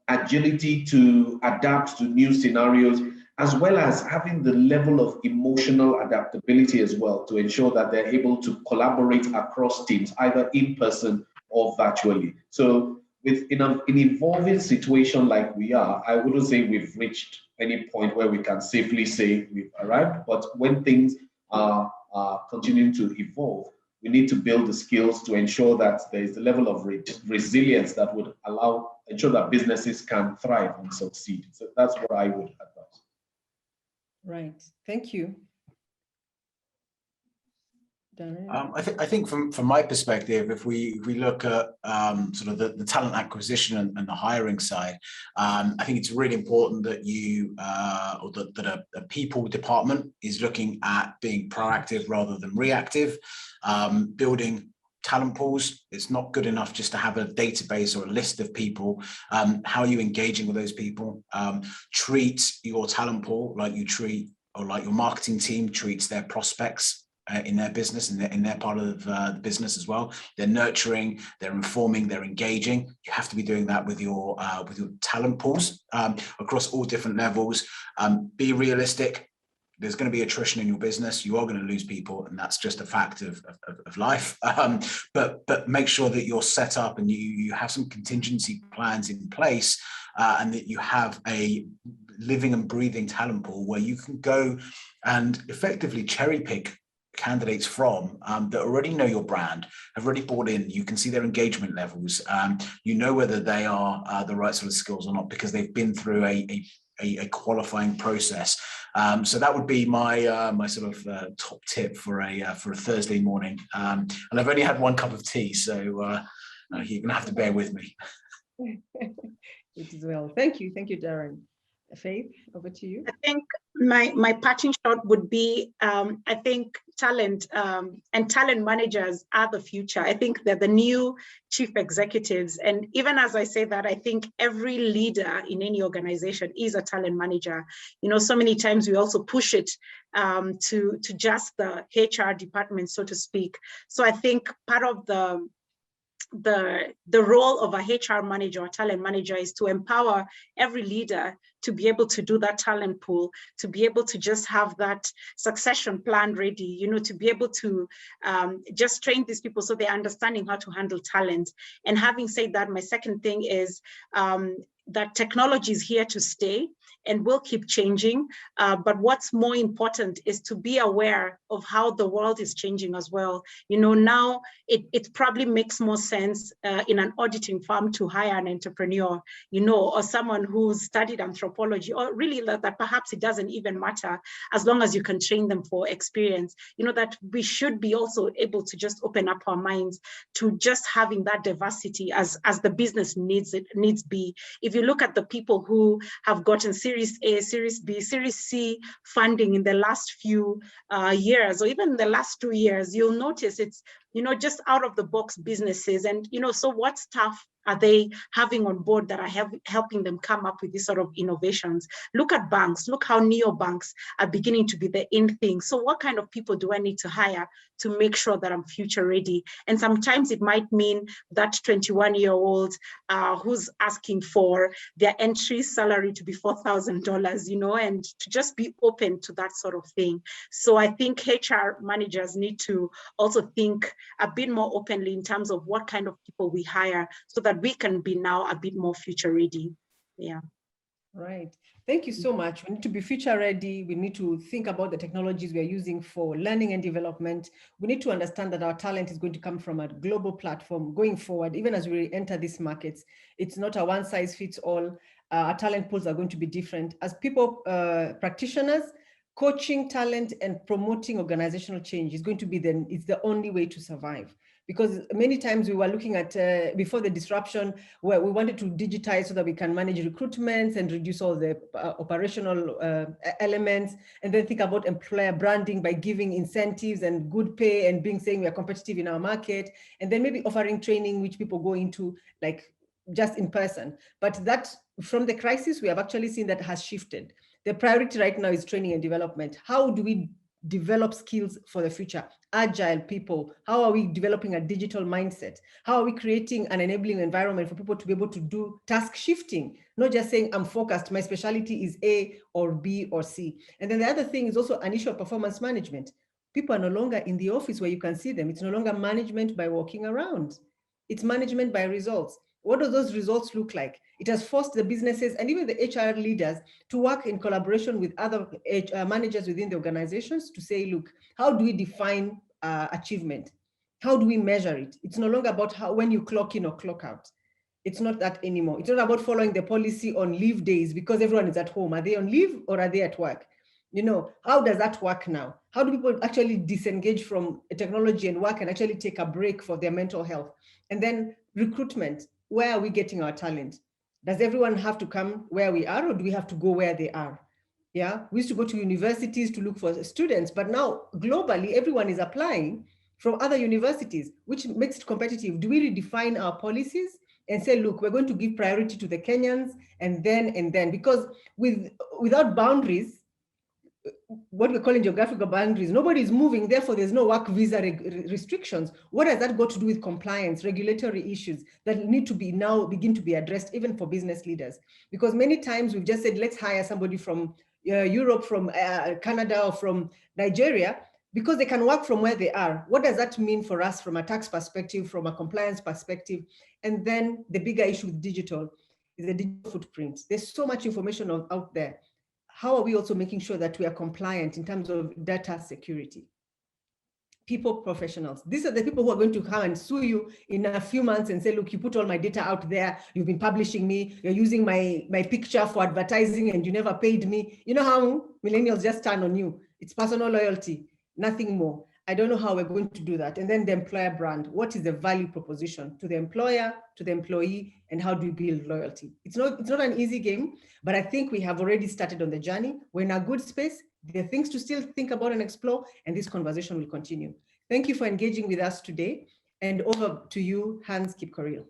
D: agility to adapt to new scenarios, as well as having the level of emotional adaptability as well, to ensure that they're able to collaborate across teams, either in person or virtually. So in an evolving situation like we are, I wouldn't say we've reached any point where we can safely say we've arrived, but when things are continuing to evolve, we need to build the skills to ensure that there is a level of resilience that would ensure that businesses can thrive and succeed. So that's what I would advise.
A: Right. Thank you.
B: I think from my perspective, if we look at sort of the talent acquisition and the hiring side, I think it's really important that that a people department is looking at being proactive rather than reactive, building talent pools. It's not good enough just to have a database or a list of people. How are you engaging with those people? Treat your talent pool like you treat, or like your marketing team treats their prospects in their business, in their part of the business as well. They're nurturing, they're informing, they're engaging. You have to be doing that with your talent pools across all different levels. Be realistic. There's going to be attrition in your business. You are going to lose people, and that's just a fact of life. But make sure that you're set up and you have some contingency plans in place, and that you have a living and breathing talent pool where you can go and effectively cherry pick candidates from that already know your brand, have already bought in. You can see their engagement levels. You know whether they are the right sort of skills or not, because they've been through a qualifying process. So that would be my my sort of top tip for a Thursday morning. And I've only had 1 cup of tea, so you're gonna have to bear with me.
A: It is well. Thank you, Darren. Faith, over to you.
C: I think my parting shot would be, I think talent and talent managers are the future. I think they're the new chief executives. And even as I say that, I think every leader in any organization is a talent manager. You know, so many times we also push it to just the HR department, so to speak. So I think part of the the role of a HR manager or talent manager is to empower every leader to be able to do that talent pool, to be able to just have that succession plan ready, to be able to just train these people so they're understanding how to handle talent. And having said that, my second thing is that technology is here to stay and will keep changing. But what's more important is to be aware of how the world is changing as well. Now it probably makes more sense in an auditing firm to hire an entrepreneur, or someone who's studied anthropology, or really that perhaps it doesn't even matter as long as you can train them for experience. That we should be also able to just open up our minds to just having that diversity as the business needs be. If you look at the people who have gotten Series A, Series B, Series C funding in the last few years, or even the last 2 years, you'll notice it's, just out of the box businesses. And, so what stuff are they having on board that are helping them come up with these sort of innovations? Look at banks, look how neobanks are beginning to be the in thing. So what kind of people do I need to hire to make sure that I'm future ready? And sometimes it might mean that 21-year-old who's asking for their entry salary to be $4,000, and to just be open to that sort of thing. So I think HR managers need to also think a bit more openly in terms of what kind of people we hire, so that we can be now a bit more future ready. Yeah.
A: Right. Thank you so much. We need to be future ready. We need to think about the technologies we are using for learning and development. We need to understand that our talent is going to come from a global platform going forward, even as we enter these markets. It's not a one size fits all. Our talent pools are going to be different. As people, practitioners, coaching talent and promoting organizational change is going to be it's the only way to survive. Because many times we were looking at, before the disruption, where we wanted to digitize so that we can manage recruitments and reduce all the operational elements, and then think about employer branding by giving incentives and good pay and saying we are competitive in our market, and then maybe offering training which people go into like just in person. But that, from the crisis, we have actually seen that has shifted. The priority right now is training and development. How do we develop skills for the future? Agile people. How are we developing a digital mindset? How are we creating an enabling environment for people to be able to do task shifting? Not just saying I'm focused, my specialty is A or B or C. And then the other thing is also an issue of performance management. People are no longer in the office where you can see them. It's no longer management by walking around. It's management by results. What do those results look like? It has forced the businesses and even the HR leaders to work in collaboration with other managers within the organizations to say, look, how do we define achievement? How do we measure it? It's no longer about when you clock in or clock out. It's not that anymore. It's not about following the policy on leave days because everyone is at home. Are they on leave or are they at work? How does that work now? How do people actually disengage from technology and work and actually take a break for their mental health? And then recruitment. Where are we getting our talent? Does everyone have to come where we are, or do we have to go where they are? Yeah, we used to go to universities to look for students, but now globally, everyone is applying from other universities, which makes it competitive. Do we redefine our policies and say, look, we're going to give priority to the Kenyans and then, because without boundaries, what we're calling geographical boundaries, nobody is moving, therefore there's no work visa restrictions. What has that got to do with compliance, regulatory issues that need to be now begin to be addressed even for business leaders? Because many times we've just said, let's hire somebody from Europe, from Canada, or from Nigeria, because they can work from where they are. What does that mean for us from a tax perspective, from a compliance perspective? And then the bigger issue with digital is the digital footprint. There's so much information out there. How are we also making sure that we are compliant in terms of data security? People professionals. These are the people who are going to come and sue you in a few months and say, look, you put all my data out there. You've been publishing me. You're using my picture for advertising and you never paid me. You know how millennials just turn on you. It's personal loyalty, nothing more. I don't know how we're going to do that. And then the employer brand. What is the value proposition to the employer, to the employee, and how do we build loyalty? It's not an easy game, but I think we have already started on the journey. We're in a good space. There are things to still think about and explore, and this conversation will continue. Thank you for engaging with us today. And over to you, Hans Kipkorir.